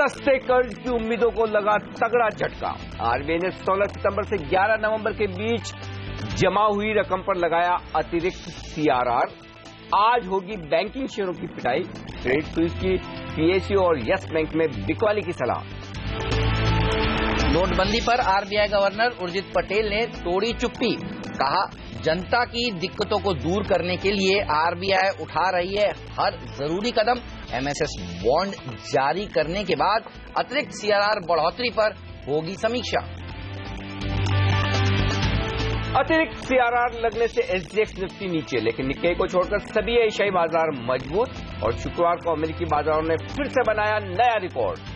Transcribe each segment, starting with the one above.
सस्ते कर्ज की उम्मीदों को लगा तगड़ा झटका। आरबीआई ने 16 सितंबर से 11 नवंबर के बीच जमा हुई रकम पर लगाया अतिरिक्त सीआरआर। आज होगी बैंकिंग शेयरों की पिटाई। क्रेडिट स्विस की पीएसयू और यस बैंक में बिकवाली की सलाह। नोटबंदी पर आरबीआई गवर्नर उर्जित पटेल ने तोड़ी चुप्पी। कहा, जनता की दिक्कतों को दूर करने के लिए आरबीआई उठा रही है हर जरूरी कदम। एमएसएस बॉन्ड जारी करने के बाद अतिरिक्त सीआरआर बढ़ोतरी पर होगी समीक्षा। अतिरिक्त सीआरआर लगने से एसजीएक्स निफ्टी नीचे, लेकिन निक्केई को छोड़कर सभी एशियाई बाजार मजबूत। और शुक्रवार को अमेरिकी बाजारों ने फिर से बनाया नया रिकॉर्ड।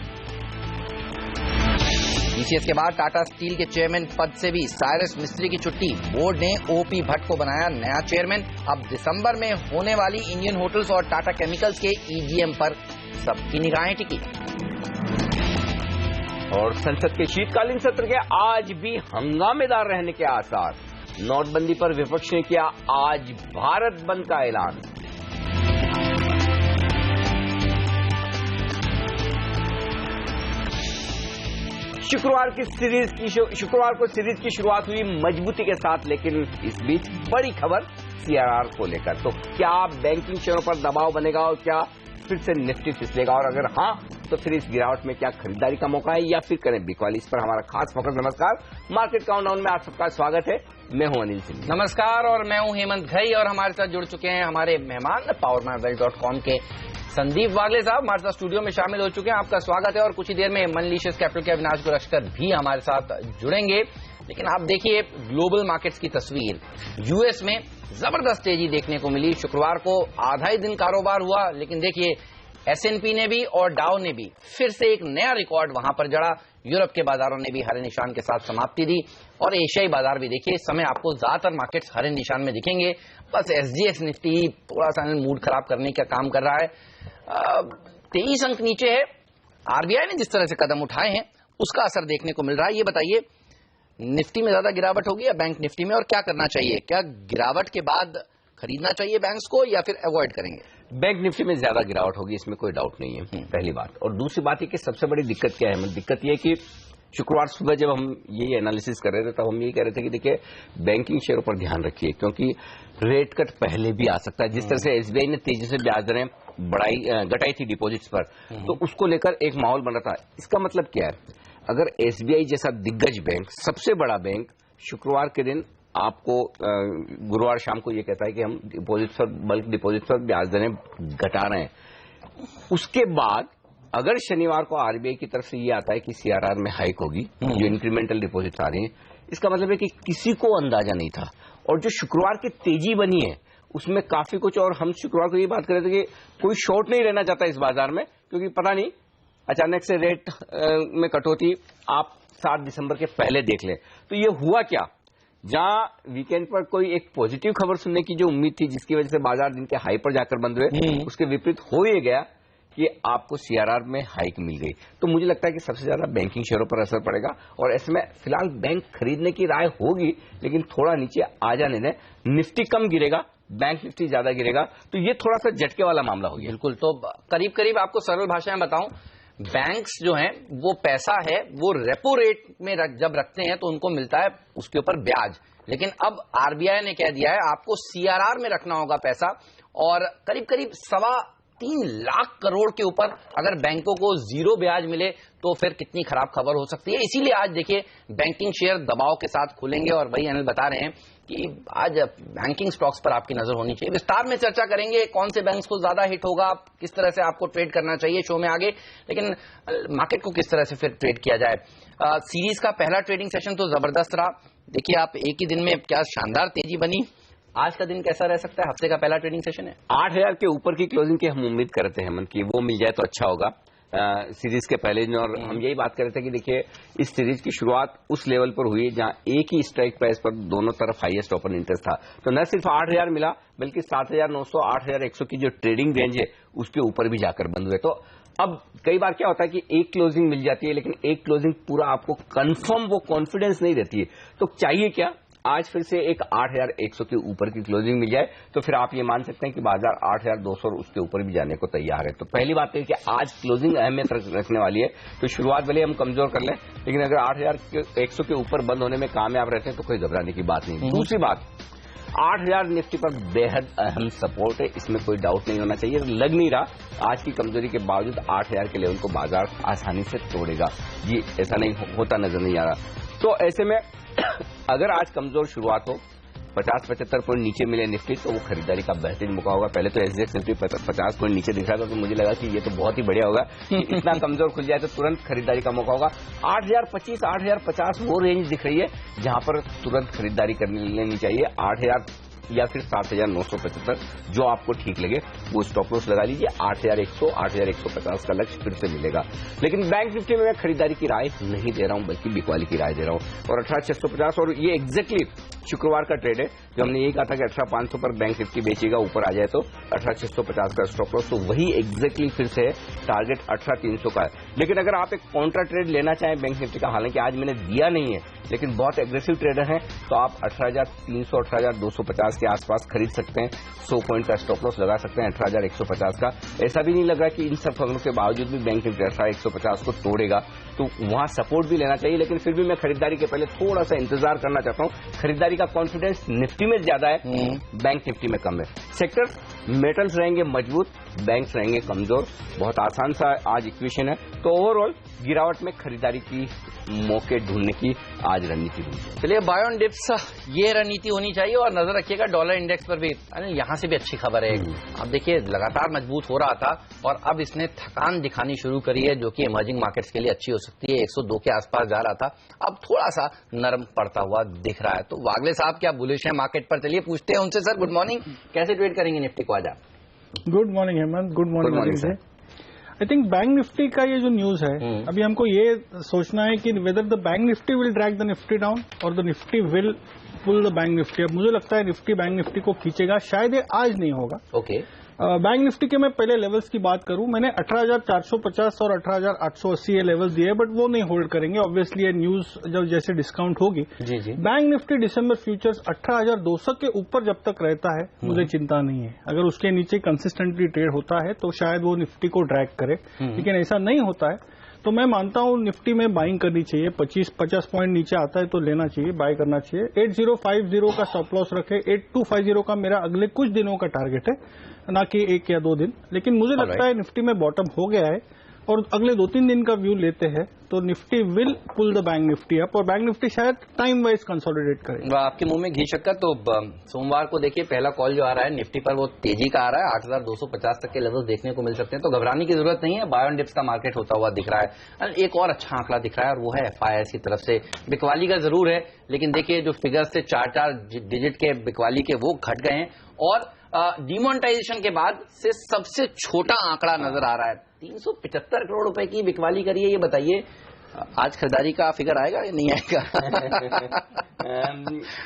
टीसीएस के बाद टाटा स्टील के चेयरमैन पद से भी साइरस मिस्त्री की छुट्टी। बोर्ड ने ओपी भट्ट को बनाया नया चेयरमैन। अब दिसंबर में होने वाली इंडियन होटल्स और टाटा केमिकल्स के ईजीएम पर सबकी निगाहें टिकी। और संसद के शीतकालीन सत्र के आज भी हंगामेदार रहने के आसार। नोटबंदी पर विपक्ष ने किया आज भारत बंद का ऐलान। शुक्रवार को सीरीज की शुरुआत हुई मजबूती के साथ, लेकिन इस बीच बड़ी खबर सीआरआर को लेकर। तो क्या बैंकिंग शेयरों पर दबाव बनेगा और क्या फिर से निफ्टी फिसलेगा, और अगर हाँ तो फिर इस गिरावट में क्या खरीदारी का मौका है या फिर करें बिकवाली? इस पर हमारा खास फोकस। नमस्कार, मार्केट काउंटडाउन में आप सबका स्वागत है। मैं हूं अनिल सिंह। नमस्कार, और मैं हूं हेमंत घई, और हमारे साथ जुड़ चुके हैं हमारे मेहमान powermywealth.com के संदीप वागले साहब हमारे साथ स्टूडियो में शामिल हो चुके हैं। आपका स्वागत है। और कुछ ही देर में मनीलिशियस कैपिटल के अविनाश गुरश्कर भी हमारे साथ जुड़ेंगे। लेकिन आप देखिए ग्लोबल मार्केट्स की तस्वीर। यूएस में जबरदस्त तेजी देखने को मिली। शुक्रवार को आधा ही दिन कारोबार हुआ, लेकिन देखिए एसएनपी ने भी और डाउ ने भी फिर से एक नया रिकॉर्ड वहां पर जड़ा। यूरोप के बाजारों ने भी हरे निशान के साथ समाप्ति दी, और एशियाई बाजार भी देखिए इस समय आपको ज्यादातर मार्केट्स हरे निशान में दिखेंगे। बस एसजीएक्स निफ्टी थोड़ा सा मूड खराब करने का काम कर रहा है। 23 अंक नीचे है। आरबीआई ने जिस तरह से कदम उठाए हैं उसका असर देखने को मिल रहा है। ये बताइए, निफ्टी में ज्यादा गिरावट होगी या बैंक निफ्टी में, और क्या करना चाहिए? क्या गिरावट के बाद खरीदना चाहिए बैंक्स को या फिर अवॉइड करेंगे? बैंक निफ्टी में ज्यादा गिरावट होगी, इसमें कोई डाउट नहीं है, पहली बात। और दूसरी बात है कि सबसे बड़ी दिक्कत क्या है? दिक्कत यह है कि शुक्रवार सुबह जब हम यही एनालिसिस कर रहे थे तब हम यही कह रहे थे कि देखिए बैंकिंग शेयरों पर ध्यान रखिए, क्योंकि रेट कट पहले भी आ सकता है। जिस तरह से एसबीआई ने तेजी से ब्याज दरें घटाई थी डिपॉजिट्स पर, तो उसको लेकर एक माहौल बन रहा था। इसका मतलब क्या है? अगर एसबीआई जैसा दिग्गज बैंक, सबसे बड़ा बैंक, शुक्रवार के दिन आपको गुरुवार शाम को ये कहता है कि हम डिपॉजिट पर, बल्क डिपॉजिट पर ब्याज दरें घटा रहे हैं, उसके बाद अगर शनिवार को आरबीआई की तरफ से ये आता है कि सीआरआर में हाइक होगी, जो इंक्रीमेंटल डिपॉजिट आ रही हैं, इसका मतलब है कि किसी को अंदाजा नहीं था। और जो शुक्रवार की तेजी बनी है उसमें काफी कुछ, और हम शुक्रवार को ये बात कर रहे थे कि कोई शॉर्ट नहीं रहना चाहता इस बाजार में, क्योंकि पता नहीं अचानक से रेट में कटौती आप 7 दिसंबर के पहले देख लें। तो ये हुआ क्या? जहां वीकेंड पर कोई एक पॉजिटिव खबर सुनने की जो उम्मीद थी, जिसकी वजह से बाजार दिन के हाई पर जाकर बंद हुए, उसके विपरीत हो ये गया कि आपको सीआरआर में हाइक मिल गई। तो मुझे लगता है कि सबसे ज्यादा बैंकिंग शेयरों पर असर पड़ेगा, और इसमें फिलहाल बैंक खरीदने की राय होगी, लेकिन थोड़ा नीचे आ जाने दें। निफ्टी कम गिरेगा, बैंक निफ्टी ज्यादा गिरेगा, तो ये थोड़ा सा झटके वाला मामला हो गया। बिल्कुल। तो करीब करीब आपको सरल भाषा में बताऊं, बैंक्स जो हैं वो पैसा है वो रेपो रेट में जब रखते हैं तो उनको मिलता है उसके ऊपर ब्याज, लेकिन अब आरबीआई ने कह दिया है आपको सीआरआर में रखना होगा पैसा। और करीब करीब 3.25 लाख करोड़ के ऊपर अगर बैंकों को जीरो ब्याज मिले तो फिर कितनी खराब खबर हो सकती है। इसीलिए आज देखिए बैंकिंग शेयर दबाव के साथ खुलेंगे, और वही अनिल बता रहे हैं कि आज बैंकिंग स्टॉक्स पर आपकी नजर होनी चाहिए। विस्तार में चर्चा करेंगे कौन से बैंक्स को ज्यादा हिट होगा, किस तरह से आपको ट्रेड करना चाहिए शो में आगे, लेकिन मार्केट को किस तरह से फिर ट्रेड किया जाए। सीरीज का पहला ट्रेडिंग सेशन तो जबरदस्त रहा। देखिए आप एक ही दिन में क्या शानदार तेजी बनी। आज का दिन कैसा रह सकता है? हफ्ते का पहला ट्रेडिंग सेशन है। 8,000 के ऊपर की क्लोजिंग की हम उम्मीद करते हैं, कि वो मिल जाए तो अच्छा होगा सीरीज के पहले दिन। और हम यही बात कर रहे थे कि देखिए इस सीरीज की शुरुआत उस लेवल पर हुई जहां एक ही स्ट्राइक प्राइस पर दोनों तरफ हाईएस्ट ओपन इंटरेस्ट था। तो न सिर्फ 8,000 मिला, बल्कि 7,900 8,100 की जो ट्रेडिंग रेंज है उसके ऊपर भी जाकर बंद हुए। तो अब कई बार क्या होता है कि एक क्लोजिंग मिल जाती है, लेकिन एक क्लोजिंग पूरा आपको कंफर्म वो कॉन्फिडेंस नहीं देती है। तो चाहिए क्या? आज फिर से एक 8,100 के ऊपर की क्लोजिंग मिल जाए तो फिर आप ये मान सकते हैं कि बाजार 8,200 और उसके ऊपर भी जाने को तैयार है। तो पहली बात है कि आज क्लोजिंग अहमियत रखने वाली है। तो शुरुआत भले हम कमजोर कर लें, लेकिन अगर 8,100 के ऊपर बंद होने में कामयाब रहते हैं तो कोई घबराने की बात नहीं। दूसरी बात, 8,000 निफ्टी पर बेहद अहम सपोर्ट है, इसमें कोई डाउट नहीं होना चाहिए। लग नहीं रहा आज की कमजोरी के बावजूद 8,000 के लेवल को बाजार आसानी से तोड़ेगा। जी ऐसा नहीं होता नजर नहीं आ रहा। तो ऐसे में अगर आज कमजोर शुरुआत हो, 50-75 पॉइंट नीचे मिले निफ्टी, तो वो खरीदारी का बेहतरीन मौका होगा। पहले तो एसजीएक्स निफ्टी 50 पॉइंट नीचे दिख रहा था, तो मुझे लगा कि ये तो बहुत ही बढ़िया होगा कि इतना कमजोर खुल जाए तो तुरंत खरीदारी का मौका होगा। 8,025, 8,050 वो रेंज दिख रही है जहां पर तुरंत खरीदारी करनी लेनी चाहिए। 8,000 या फिर 7,975 जो आपको ठीक लगे वो स्टॉप लॉस लगा लीजिए। 8,100, 8,150 का लक्ष्य फिर से मिलेगा। लेकिन बैंक निफ्टी में मैं खरीदारी की राय नहीं दे रहा हूं, बल्कि बिकवाली की राय दे रहा हूं। और 18,650 और ये एग्जैक्टली शुक्रवार का ट्रेड है जो हमने यही कहा था कि 18,500 पर बैंक निफ्टी बेचेगा, ऊपर आ जाए तो 18,650 का स्टॉप लॉस। तो वही एग्जैक्टली फिर से टारगेट 18,300 का है। लेकिन अगर आप एक काउंटर ट्रेड लेना चाहें बैंक निफ्टी का, हालांकि आज मैंने दिया नहीं है लेकिन बहुत एग्रेसिव ट्रेडर हैं, तो आप 18,300, 18,250 के आसपास खरीद सकते हैं। 100 पॉइंट का स्टॉप लॉस लगा सकते हैं 18,150 का। ऐसा भी नहीं लग रहा कि इन सब खबरों के बावजूद भी बैंक निफ्टी 18,150 को तोड़ेगा, तो वहां सपोर्ट भी लेना चाहिए। लेकिन फिर भी मैं खरीदारी के पहले थोड़ा सा इंतजार करना चाहता हूं। खरीदारी का कॉन्फिडेंस निफ्टी में ज्यादा है, बैंक निफ्टी में कम है। सेक्टर मेटल्स रहेंगे मजबूत, बैंक्स रहेंगे कमजोर। बहुत आसान सा आज इक्वेशन है। तो ओवरऑल गिरावट में खरीदारी की मौके ढूंढने की आज रणनीति ढूंढ। चलिए बाय ऑन डिप्स ये रणनीति होनी चाहिए। और नजर रखिएगा डॉलर इंडेक्स पर भी, यहां से भी अच्छी खबर है। अब देखिए लगातार मजबूत हो रहा था और अब इसने थकान दिखानी शुरू करी है, जो कि इमर्जिंग मार्केट्स के लिए अच्छी हो सकती है। 102 के आसपास जा रहा था, अब थोड़ा सा नरम पड़ता हुआ दिख रहा है। तो वागले साहब क्या बुलिश है मार्केट पर? चलिए पूछते हैं उनसे। सर गुड मॉर्निंग, कैसे ट्रेड करेंगे निफ्टी को आज आप? Good morning Hemant, good morning sir. I think bank Nifty का ये जो न्यूज है, अभी हमको ये सोचना है कि whether the bank Nifty will drag the Nifty down और the Nifty will pull the bank Nifty. अब मुझे लगता है निफ्टी बैंक निफ्टी को खींचेगा, शायद ये आज नहीं होगा। ओके बैंक निफ्टी के मैं पहले लेवल्स की बात करूं, मैंने 18,450 और 18,880 ये लेवल्स दिए, बट वो नहीं होल्ड करेंगे। ऑब्वियसली ये न्यूज जब जैसे डिस्काउंट होगी, जी बैंक निफ्टी दिसंबर फ्यूचर्स 18,200 के ऊपर जब तक रहता है मुझे चिंता नहीं है। अगर उसके नीचे कंसिस्टेंटली ट्रेड होता है तो शायद वो निफ्टी को ड्रैग करे, लेकिन ऐसा नहीं होता है तो मैं मानता हूं निफ्टी में बाइंग करनी चाहिए। 25-50 पॉइंट नीचे आता है तो लेना चाहिए, बाय करना चाहिए। 8050 का स्टॉप लॉस रखे। 8250 का मेरा अगले कुछ दिनों का टारगेट है, ना कि 1 या 2 दिन। लेकिन मुझे लगता है निफ्टी में बॉटम हो गया है और अगले 2-3 दिन का व्यू लेते हैं तो Nifty will pull the bank Nifty up और बैंक निफ्टी शायद टाइम वाइज कंसोलिडेट करे। आपके मुंह में घी शक्कर। तो सोमवार को देखिए पहला कॉल जो आ रहा है निफ्टी पर वो तेजी का आ रहा है। 8,250 तक के लेवल देखने को मिल सकते हैं, तो घबराने की जरूरत नहीं है। बाय ऑन डिप्स का मार्केट होता हुआ दिख रहा है। एक और अच्छा आंकड़ा दिख रहा है और वो है FIS की तरफ से। बिकवाली का जरूर है, लेकिन देखिए जो फिगर्स थे 4 डिजिट के बिकवाली के वो घट गए हैं और डिमोनेटाइजेशन के बाद से सबसे छोटा आंकड़ा नजर आ रहा है। 375 करोड़ रुपए की बिकवाली करी है। ये बताइए आज खरीदारी का फिगर आएगा या नहीं आएगा?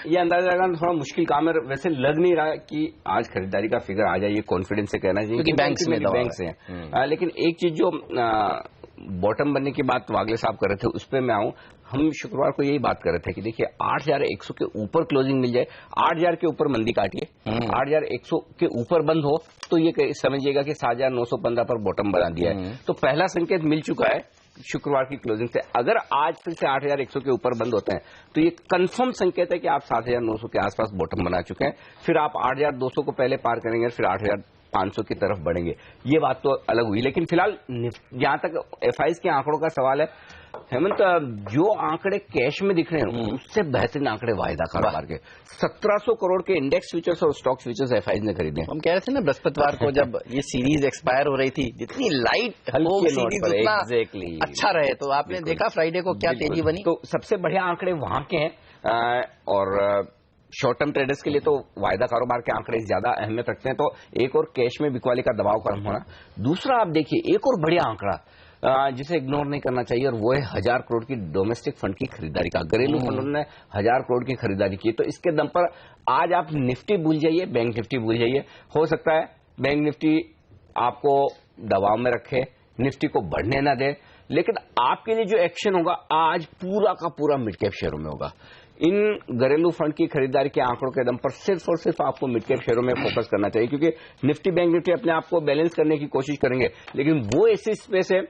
ये अंदाजा लगाना थोड़ा मुश्किल काम है। वैसे लग नहीं रहा कि आज खरीदारी का फिगर आ जाए, ये कॉन्फिडेंस से कहना चाहिए क्योंकि बैंक से है। लेकिन एक चीज जो बॉटम बनने की बात वागले साहब कर रहे थे उस पर मैं आऊं। हम शुक्रवार को यही बात कर रहे थे कि देखिए 8,100 के ऊपर क्लोजिंग मिल जाए, 8,000 के ऊपर मंदी काटिए, 8,100 के ऊपर बंद हो तो ये समझिएगा कि 7,915 पर बॉटम बना दिया है। तो पहला संकेत मिल चुका है शुक्रवार की क्लोजिंग से। अगर आज फिर से 8,100 के ऊपर बंद होते हैं तो ये कंफर्म संकेत है कि आप 7,900 के आसपास बॉटम बना चुके हैं। फिर आप 8,200 को पहले पार करेंगे, फिर 8,500 की तरफ बढ़ेंगे। ये बात तो अलग हुई। लेकिन फिलहाल जहां तक FIS के आंकड़ों का सवाल है हेमंत, जो आंकड़े कैश में दिख रहे हैं उससे बेहतरीन आंकड़े वायदा कारोबार के। 1,700 करोड़ के इंडेक्स फ्यूचर्स और स्टॉक फ्यूचर्स FIS ने खरीदे। हम कह रहे थे ना बृहस्पतिवार को जब ये सीरीज एक्सपायर हो रही थी, जितनी लाइट सीरीज उतना अच्छा रहे। तो आपने देखा फ्राइडे को क्या तेजी बनी। तो सबसे बढ़िया आंकड़े वहां के हैं और शॉर्ट टर्म ट्रेडर्स के लिए तो वायदा कारोबार के आंकड़े ज्यादा अहमियत रखते हैं। तो एक और कैश में बिकवाली का दबाव कम होना। दूसरा आप देखिए एक और बढ़िया आंकड़ा जिसे इग्नोर नहीं करना चाहिए और वो है 1,000 करोड़ की डोमेस्टिक फंड की खरीदारी का। घरेलू फंडों ने 1,000 करोड़ की खरीदारी की। तो इसके दम पर आज आप निफ्टी भूल जाइए, बैंक निफ्टी भूल जाइए। हो सकता है बैंक निफ्टी आपको दबाव में रखे, निफ्टी को बढ़ने ना दे, लेकिन आपके लिए जो एक्शन होगा आज पूरा का पूरा मिड कैप शेयरों में होगा। इन घरेलू फंड की खरीदारी के आंकड़ों के दम पर सिर्फ और सिर्फ आपको मिड कैप शेयरों में फोकस करना चाहिए, क्योंकि निफ्टी बैंक निफ्टी अपने आप को बैलेंस करने की कोशिश करेंगे, लेकिन वो ऐसी स्पेस है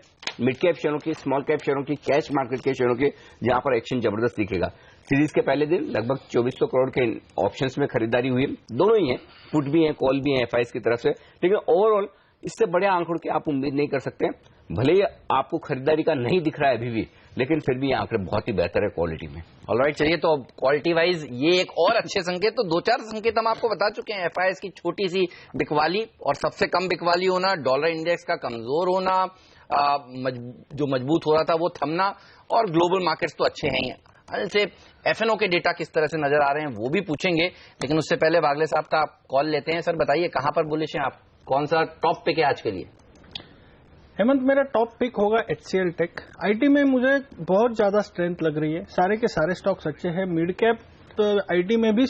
मिड कैप शेयरों की, स्मॉल कैप शेयरों की, कैश मार्केट के शेयरों की, जहां पर एक्शन जबरदस्त दिखेगा। सीरीज के पहले दिन लगभग 2400 करोड़ के ऑप्शंस में खरीदारी हुई, दोनों ही है, पुट भी है, कॉल भी है एफआईएस की तरफ से, लेकिन ओवरऑल इससे बड़े आंकड़ों की आप उम्मीद नहीं कर सकते। भले ही आपको खरीदारी का नहीं दिख रहा है अभी भी, लेकिन फिर भी ये आंकड़े बहुत ही बेहतर है क्वालिटी में। ऑलराइट, चलिए तो क्वालिटी वाइज ये एक और अच्छे संकेत, तो 2-4 संकेत हम आपको बता चुके हैं। एफआईएस की छोटी सी बिकवाली और सबसे कम बिकवाली होना, डॉलर इंडेक्स का कमजोर होना, जो मजबूत हो रहा था वो थमना, और ग्लोबल मार्केट्स तो अच्छे हैं ही। अनिल से एफएनओ के डेटा किस तरह से नजर आ रहे हैं वो भी पूछेंगे, लेकिन उससे पहले वागले साहब का आप कॉल लेते हैं। सर बताइए कहां पर बुलिश हैं आप, कौन सा टॉप पिक है आज के लिए? हेमंत, मेरा टॉप पिक होगा HCL टेक। आईटी में मुझे बहुत ज्यादा स्ट्रेंथ लग रही है, सारे के सारे स्टॉक्स अच्छे हैं। मिड कैप तो आईटी में भी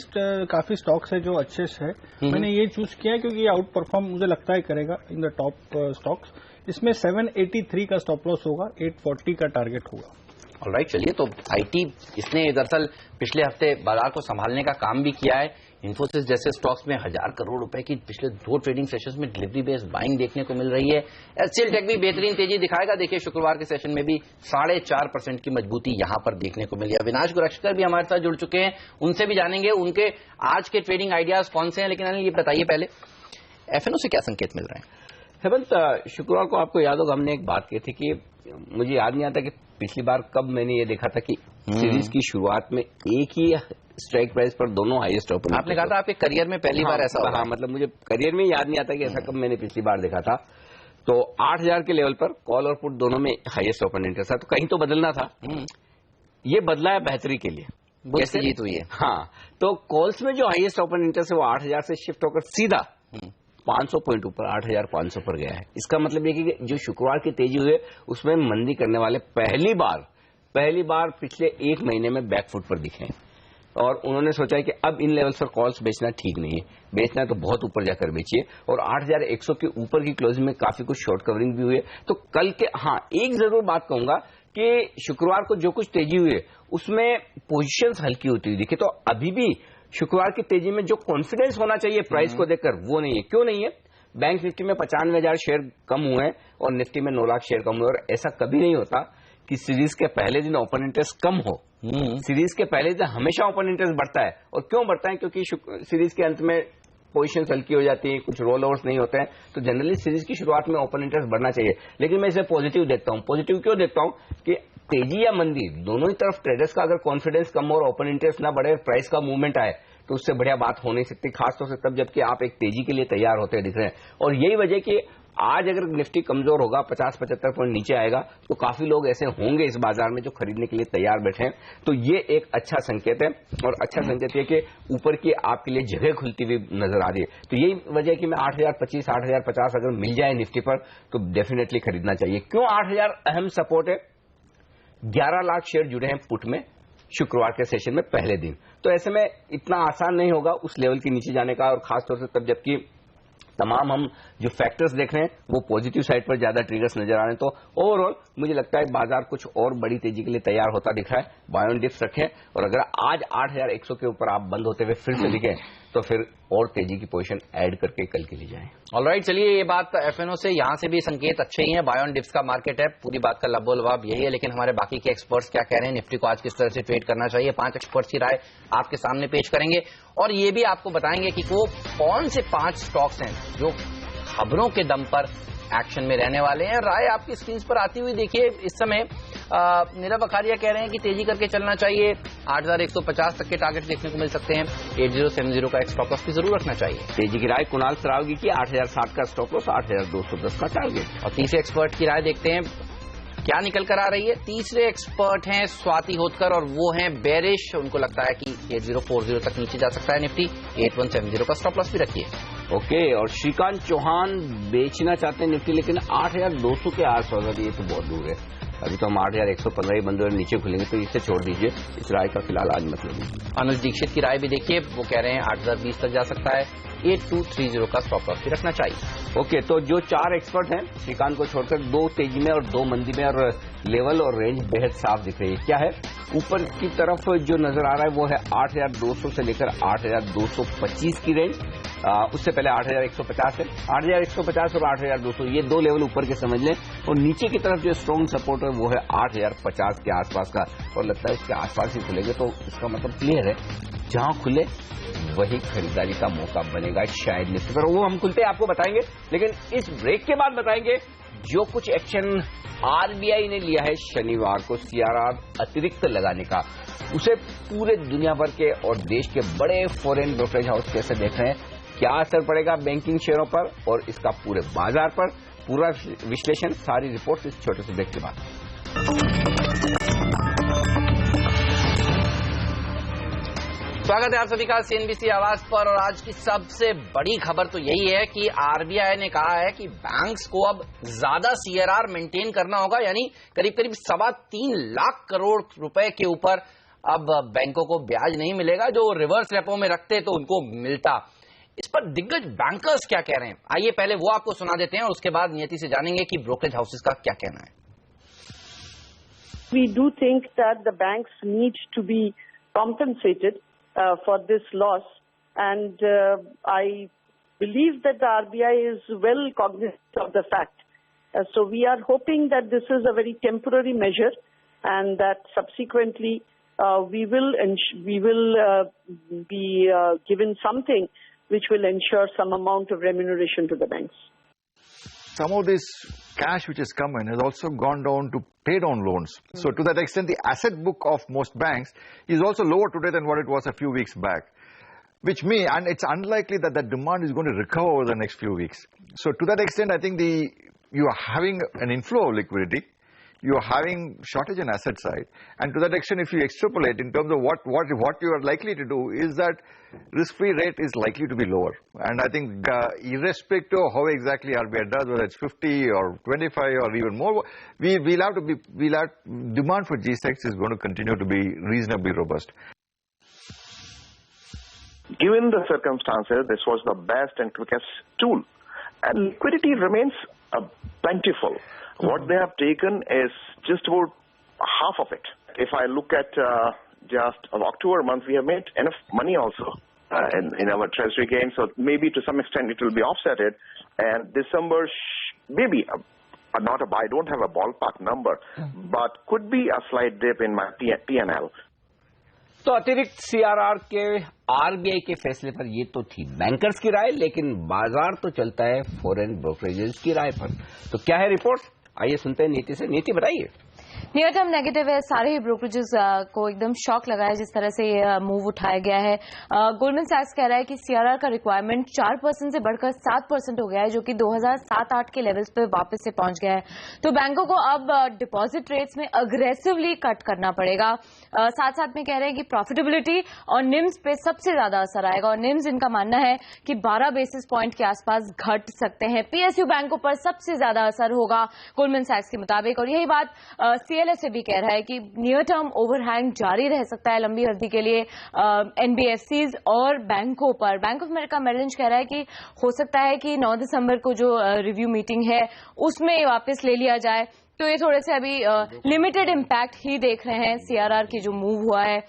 काफी स्टॉक्स है जो अच्छे है। मैंने ये चूज किया क्योंकि ये आउट परफॉर्म मुझे लगता है करेगा इन द टॉप स्टॉक्स। इसमें 783 का स्टॉप लॉस होगा, 840 का टारगेट होगा। ऑलराइट, चलिए तो आईटी इसने दरअसल पिछले हफ्ते बाजार को संभालने का काम भी किया है। इन्फोसिस जैसे स्टॉक्स में 1000 करोड़ रुपए की पिछले 2 ट्रेडिंग सेशंस में डिलीवरी बेस्ड बाइंग देखने को मिल रही है। HCL टेक भी बेहतरीन तेजी दिखाएगा। देखिए शुक्रवार के सेशन में भी 4.5% की मजबूती यहां पर देखने को मिली। अविनाश गुरक्षकर भी हमारे साथ जुड़ चुके हैं, उनसे भी जानेंगे उनके आज के ट्रेडिंग आइडियाज कौन से हैं। लेकिन अनिल ये बताइए पहले एफएनओ से क्या संकेत मिल रहे हैं? हेमंत, शुक्रवार को आपको याद होगा हमने एक बात की थी कि मुझे याद नहीं आता कि पिछली बार कब मैंने ये देखा था कि सीरीज की शुरुआत में एक ही स्ट्राइक प्राइस पर दोनों हाईएस्ट ओपन। आपने कहा था आपके करियर में पहली बार ऐसा हुआ। हाँ, मतलब मुझे करियर में याद नहीं आता कि ऐसा कब मैंने पिछली बार देखा था। तो 8000 के लेवल पर कॉल और पुट दोनों में हाईएस्ट ओपन इंटरेस्ट था, तो कहीं तो बदलना था। ये बदला है बेहतरी के लिए, कैसे जीत हुई है। हाँ, तो कॉल्स में जो हाईएस्ट ओपन इंटरेस्ट है वो 8000 से शिफ्ट होकर सीधा 500 पॉइंट ऊपर 8500 पर गया है। इसका मतलब ये कि जो शुक्रवार की तेजी हुई है उसमें मंदी करने वाले पहली बार पिछले 1 महीने में बैकफुट पर दिखे, और उन्होंने सोचा है कि अब इन लेवल्स पर कॉल्स बेचना ठीक नहीं है, बेचना है तो बहुत ऊपर जाकर बेचिए। और 8100 के ऊपर की क्लोजिंग में काफी कुछ शॉर्ट कवरिंग भी हुई है। तो कल के एक जरूर बात कहूंगा कि शुक्रवार को जो कुछ तेजी हुई है उसमें पोजीशंस हल्की होती हुई दिखी। तो अभी भी शुक्रवार की तेजी में जो कॉन्फिडेंस होना चाहिए प्राइस को देखकर वो नहीं है। क्यों नहीं है? बैंक निफ्टी में 95,000 शेयर कम हुए हैं और निफ्टी में 9 लाख शेयर कम हुए, और ऐसा कभी नहीं होता कि सीरीज के पहले दिन ओपन इंटरेस्ट कम हो। सीरीज के पहले दिन हमेशा ओपन इंटरेस्ट बढ़ता है। और क्यों बढ़ता है? क्योंकि सीरीज के अंत में पोजीशंस हल्की हो जाती है, कुछ रोल ओवर्स नहीं होते हैं, तो जनरली सीरीज की शुरुआत में ओपन इंटरेस्ट बढ़ना चाहिए। लेकिन मैं इसे पॉजिटिव देखता हूं। पॉजिटिव क्यों देखता हूं? कि तेजी या मंदी दोनों ही तरफ ट्रेडर्स का अगर कॉन्फिडेंस कम हो और ओपन इंटरेस्ट ना बढ़े, प्राइस का मूवमेंट आए, तो उससे बढ़िया बात हो नहीं सकती, खासतौर से तब जबकि आप एक तेजी के लिए तैयार होते दिख रहे हैं। और यही वजह कि आज अगर निफ्टी कमजोर होगा, 50-75 पॉइंट नीचे आएगा, तो काफी लोग ऐसे होंगे इस बाजार में जो खरीदने के लिए तैयार बैठे हैं। तो ये एक अच्छा संकेत है, और अच्छा संकेत ये कि ऊपर की आपके लिए जगह खुलती हुई नजर आ रही है। तो यही वजह है कि मैं 8025, 8050 अगर मिल जाए निफ्टी पर तो डेफिनेटली खरीदना चाहिए। क्यों 8000 अहम सपोर्ट है? 11 लाख शेयर जुड़े हैं पुट में शुक्रवार के सेशन में पहले दिन। तो ऐसे में इतना आसान नहीं होगा उस लेवल के नीचे जाने का, और खासतौर से तब जबकि तमाम हम जो फैक्टर्स देख रहे हैं वो पॉजिटिव साइड पर ज्यादा ट्रिगर्स नजर आ रहे हैं। तो ओवरऑल मुझे लगता है बाजार कुछ और बड़ी तेजी के लिए तैयार होता दिख रहा है। बाय ऑन डिप्स रखें, और अगर आज 8100 के ऊपर आप बंद होते हुए फिर से दिखें तो फिर और तेजी की पोजीशन ऐड करके कल के लिए जाएं। ऑलराइट, चलिए ये बात एफएनओ से, यहां से भी संकेत अच्छे ही हैं। बाय ऑन डिप्स का मार्केट है, पूरी बात का लबोलबाब यही है। लेकिन हमारे बाकी के एक्सपर्ट्स क्या कह रहे हैं, निफ्टी को आज किस तरह से ट्रेड करना चाहिए, 5 एक्सपर्ट्स की राय आपके सामने पेश करेंगे। और ये भी आपको बताएंगे कि वो कौन से 5 स्टॉक्स हैं जो खबरों के दम पर एक्शन में रहने वाले हैं। राय आपकी स्क्रीन पर आती हुई देखिए। इस समय नीरव अखारिया कह रहे हैं कि तेजी करके चलना चाहिए, 8150 तक के टारगेट देखने को मिल सकते हैं, 8070 का एक स्टॉप लॉस भी जरूर रखना चाहिए। तेजी की राय कुणाल सरावगी की 8060 का स्टॉप लॉस, 8210 का टारगेट। और तीसरे एक्सपर्ट की राय देखते हैं क्या निकल कर आ रही है। तीसरे एक्सपर्ट हैं स्वाति होतकर, और वो हैं बेरिश। उनको लगता है कि 8040 तक नीचे जा सकता है निफ्टी, 8170 का स्टॉप लॉस भी रखिए। ओके, और श्रीकांत चौहान बेचना चाहते हैं निफ्टी, लेकिन 8200 के आसपास, ये तो बहुत दूर है। अभी तो हम 8,115 ही बंद हुए, नीचे खुलेंगे तो इसे छोड़ दीजिए, इस राय का फिलहाल आज मतलब। अनुज दीक्षित की राय भी देखिए, वो कह रहे हैं 8,020 तक जा सकता है, 8230 का स्टॉप लॉस भी रखना चाहिए। ओके, तो जो 4 एक्सपर्ट हैं श्रीकांत को छोड़कर, 2 तेजी में और 2 मंदी में, और लेवल और रेंज बेहद साफ दिख रही है। क्या है ऊपर की तरफ जो नजर आ रहा है वो है 8,200 से लेकर 8,225 की रेंज, उससे पहले 8,150 है, 8,150 और 8,200 ये 2 लेवल ऊपर के समझ लें, और नीचे की तरफ जो स्ट्रॉन्ग सपोर्ट है वो है 8,050 के आसपास का, और लगता है इसके आसपास ही खुलेंगे, तो इसका मतलब क्लियर है जहां खुले वही खरीदारी का मौका बनेगा शायद निश्चित, और वो हम खुलते आपको बताएंगे। लेकिन इस ब्रेक के बाद बताएंगे जो कुछ एक्शन आरबीआई ने लिया है शनिवार को सीआरआर अतिरिक्त लगाने का, उसे पूरे दुनिया भर के और देश के बड़े फॉरेन ब्रोकरेज हाउस कैसे देख रहे हैं, क्या असर पड़ेगा बैंकिंग शेयरों पर और इसका पूरे बाजार पर, पूरा विश्लेषण, सारी रिपोर्ट इस छोटे से ब्रेक के बाद। स्वागत है आप सभी का सीएनबीसी आवाज पर, और आज की सबसे बड़ी खबर तो यही है कि आरबीआई ने कहा है कि बैंक्स को अब ज्यादा सीआरआर मेंटेन करना होगा, यानी करीब करीब 3.25 लाख करोड़ रुपए के ऊपर अब बैंकों को ब्याज नहीं मिलेगा, जो रिवर्स रेपो में रखते तो उनको मिलता। इस पर दिग्गज बैंकर्स क्या कह रहे हैं, आइए पहले वो आपको सुना देते हैं और उसके बाद नियति से जानेंगे कि ब्रोकरेज हाउसेस का क्या कहना है। We do think that the banks need to be compensated for this loss, and I believe that the RBI is well cognizant of the fact. So we are hoping that this is a very temporary measure, and that subsequently we will be given something which will ensure some amount of remuneration to the banks. Some of this cash which has come in has also gone down to pay down loans. So to that extent, the asset book of most banks is also lower today than what it was a few weeks back. And it's unlikely that that demand is going to recover over the next few weeks. So to that extent, I think you are having an inflow of liquidity. You are having shortage in asset side, and to that extent, if you extrapolate in terms of what you are likely to do, is that risk-free rate is likely to be lower. And I think irrespective of how exactly RBI does, whether it's 50 or 25 or even more, demand for G-Secs is going to continue to be reasonably robust. Given the circumstances, this was the best and quickest tool, and liquidity remains plentiful. What they have taken is just about half of it. If I look at just October month, we have made enough money also in our treasury gains, so maybe to some extent it will be offsetted. And December, maybe not I don't have a ballpark number, but could be a slight dip in my P&L. तो अतिरिक्त CRR के RBI के फैसले पर ये तो थी bankers की राय, लेकिन बाजार तो चलता है फॉरेन ब्रोकरेजेस की राय पर। तो क्या है रिपोर्ट, आइए सुनते हैं नीति से। नीति बताइए। नियर टर्म नेगेटिव है, सारे ही ब्रोकरेजेस को एकदम शॉक लगा है जिस तरह से ये मूव उठाया गया है। गोल्डमैन सैक्स कह रहा है कि सीआरआर का रिक्वायरमेंट 4% से बढ़कर 7% हो गया है, जो कि 2007-8 के लेवल्स पे वापस से पहुंच गया है। तो बैंकों को अब डिपॉजिट रेट्स में अग्रेसिवली कट करना पड़ेगा। साथ साथ में कह रहे हैं कि प्रॉफिटेबिलिटी और निम्स पे सबसे ज्यादा असर आएगा, और निम्स इनका मानना है कि 12 बेसिस पॉइंट के आसपास घट सकते हैं। पीएसयू बैंकों पर सबसे ज्यादा असर होगा गोल्डमैन सैक्स के मुताबिक, और यही बात सीएलएसए भी कह रहा है कि नियर टर्म ओवरहैंग जारी रह सकता है लंबी अवधि के लिए एनबीएफसीज और बैंकों पर। Bank of America Merrill Lynch कह रहा है कि हो सकता है कि 9 दिसंबर को जो रिव्यू मीटिंग है उसमें वापस ले लिया जाए। तो ये थोड़े से अभी लिमिटेड इम्पैक्ट ही देख रहे हैं सीआरआर की जो मूव हुआ है।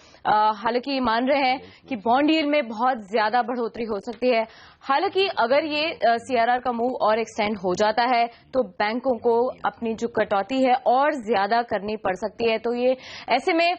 हालांकि ये मान रहे हैं कि बॉन्ड यील्ड में बहुत ज्यादा बढ़ोतरी हो सकती है। हालांकि अगर ये सीआरआर का मूव और एक्सटेंड हो जाता है तो बैंकों को अपनी जो कटौती है और ज्यादा करनी पड़ सकती है। तो ये ऐसे में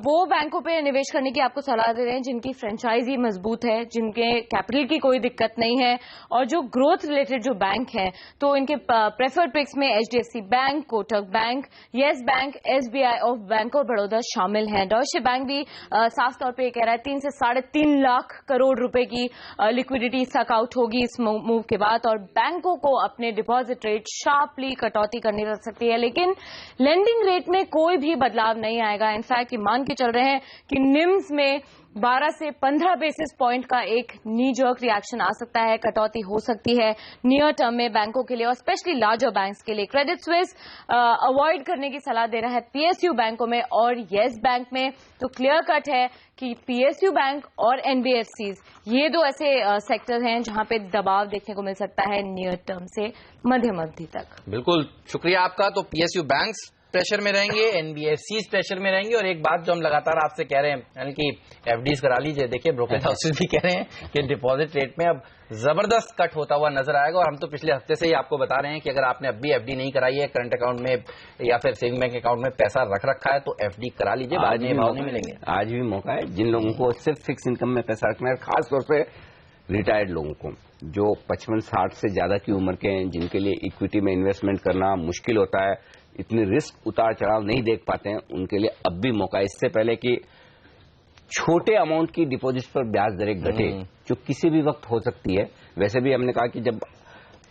वो बैंकों पे निवेश करने की आपको सलाह दे रहे हैं जिनकी फ्रेंचाइजी मजबूत है, जिनके कैपिटल की कोई दिक्कत नहीं है, और जो ग्रोथ रिलेटेड जो बैंक हैं तो इनके प्रेफर्ड पिक्स में HDFC bank, Kotak bank, yes bank, SBI और बैंक ऑफ बड़ौदा शामिल हैं। डॉइचे बैंक भी साफ तौर पे कह रहा है 3 से 3.5 लाख करोड़ रुपए की लिक्विडिटी आउट होगी इस मूव के बाद, और बैंकों को अपने डिपॉजिट रेट शार्पली कटौती करनी पड़ सकती है। लेकिन लेंडिंग रेट में कोई भी बदलाव नहीं आएगा। इनफैक्ट मान के चल रहे हैं कि निम्स में 12 से 15 बेसिस पॉइंट का एक नी जर्क रिएक्शन आ सकता है, कटौती हो सकती है नियर टर्म में बैंकों के लिए और स्पेशली लार्जर बैंक्स के लिए। क्रेडिट स्विस अवॉइड करने की सलाह दे रहा है पीएसयू बैंकों में और येस बैंक में। तो क्लियर कट है कि पीएसयू बैंक और एनबीएफसीज ये दो ऐसे सेक्टर हैं जहां पे दबाव देखने को मिल सकता है नियर टर्म से मध्यम अवधि तक। बिल्कुल शुक्रिया आपका। तो पीएसयू बैंक्स प्रेशर में रहेंगे, एनबीएफसीज प्रेशर में रहेंगे और एक बात जो हम लगातार आपसे कह रहे हैं यानी कि एफडीज करा लीजिए। देखिए ब्रोकरेज हाउसेज भी कह रहे हैं कि डिपॉजिट रेट में अब जबरदस्त कट होता हुआ नजर आएगा और हम तो पिछले हफ्ते से ही आपको बता रहे हैं कि अगर आपने अब भी एफडी नहीं कराई है करंट अकाउंट में या फिर सेविंग बैंक अकाउंट में पैसा रख रखा है तो एफडी करा लीजिए, बाद में भाव नहीं मिलेंगे। आज भी मौका है जिन लोगों को सिर्फ फिक्स इनकम में पैसा रखना है, खासतौर से रिटायर्ड लोगों को जो 55-60 से ज्यादा की उम्र के हैं, जिनके लिए इक्विटी में इन्वेस्टमेंट करना मुश्किल होता है, इतनी रिस्क उतार चढ़ाव नहीं देख पाते हैं, उनके लिए अब भी मौका है। इससे पहले कि छोटे अमाउंट की डिपॉजिट पर ब्याज दरें घटे जो किसी भी वक्त हो सकती है। वैसे भी हमने कहा कि जब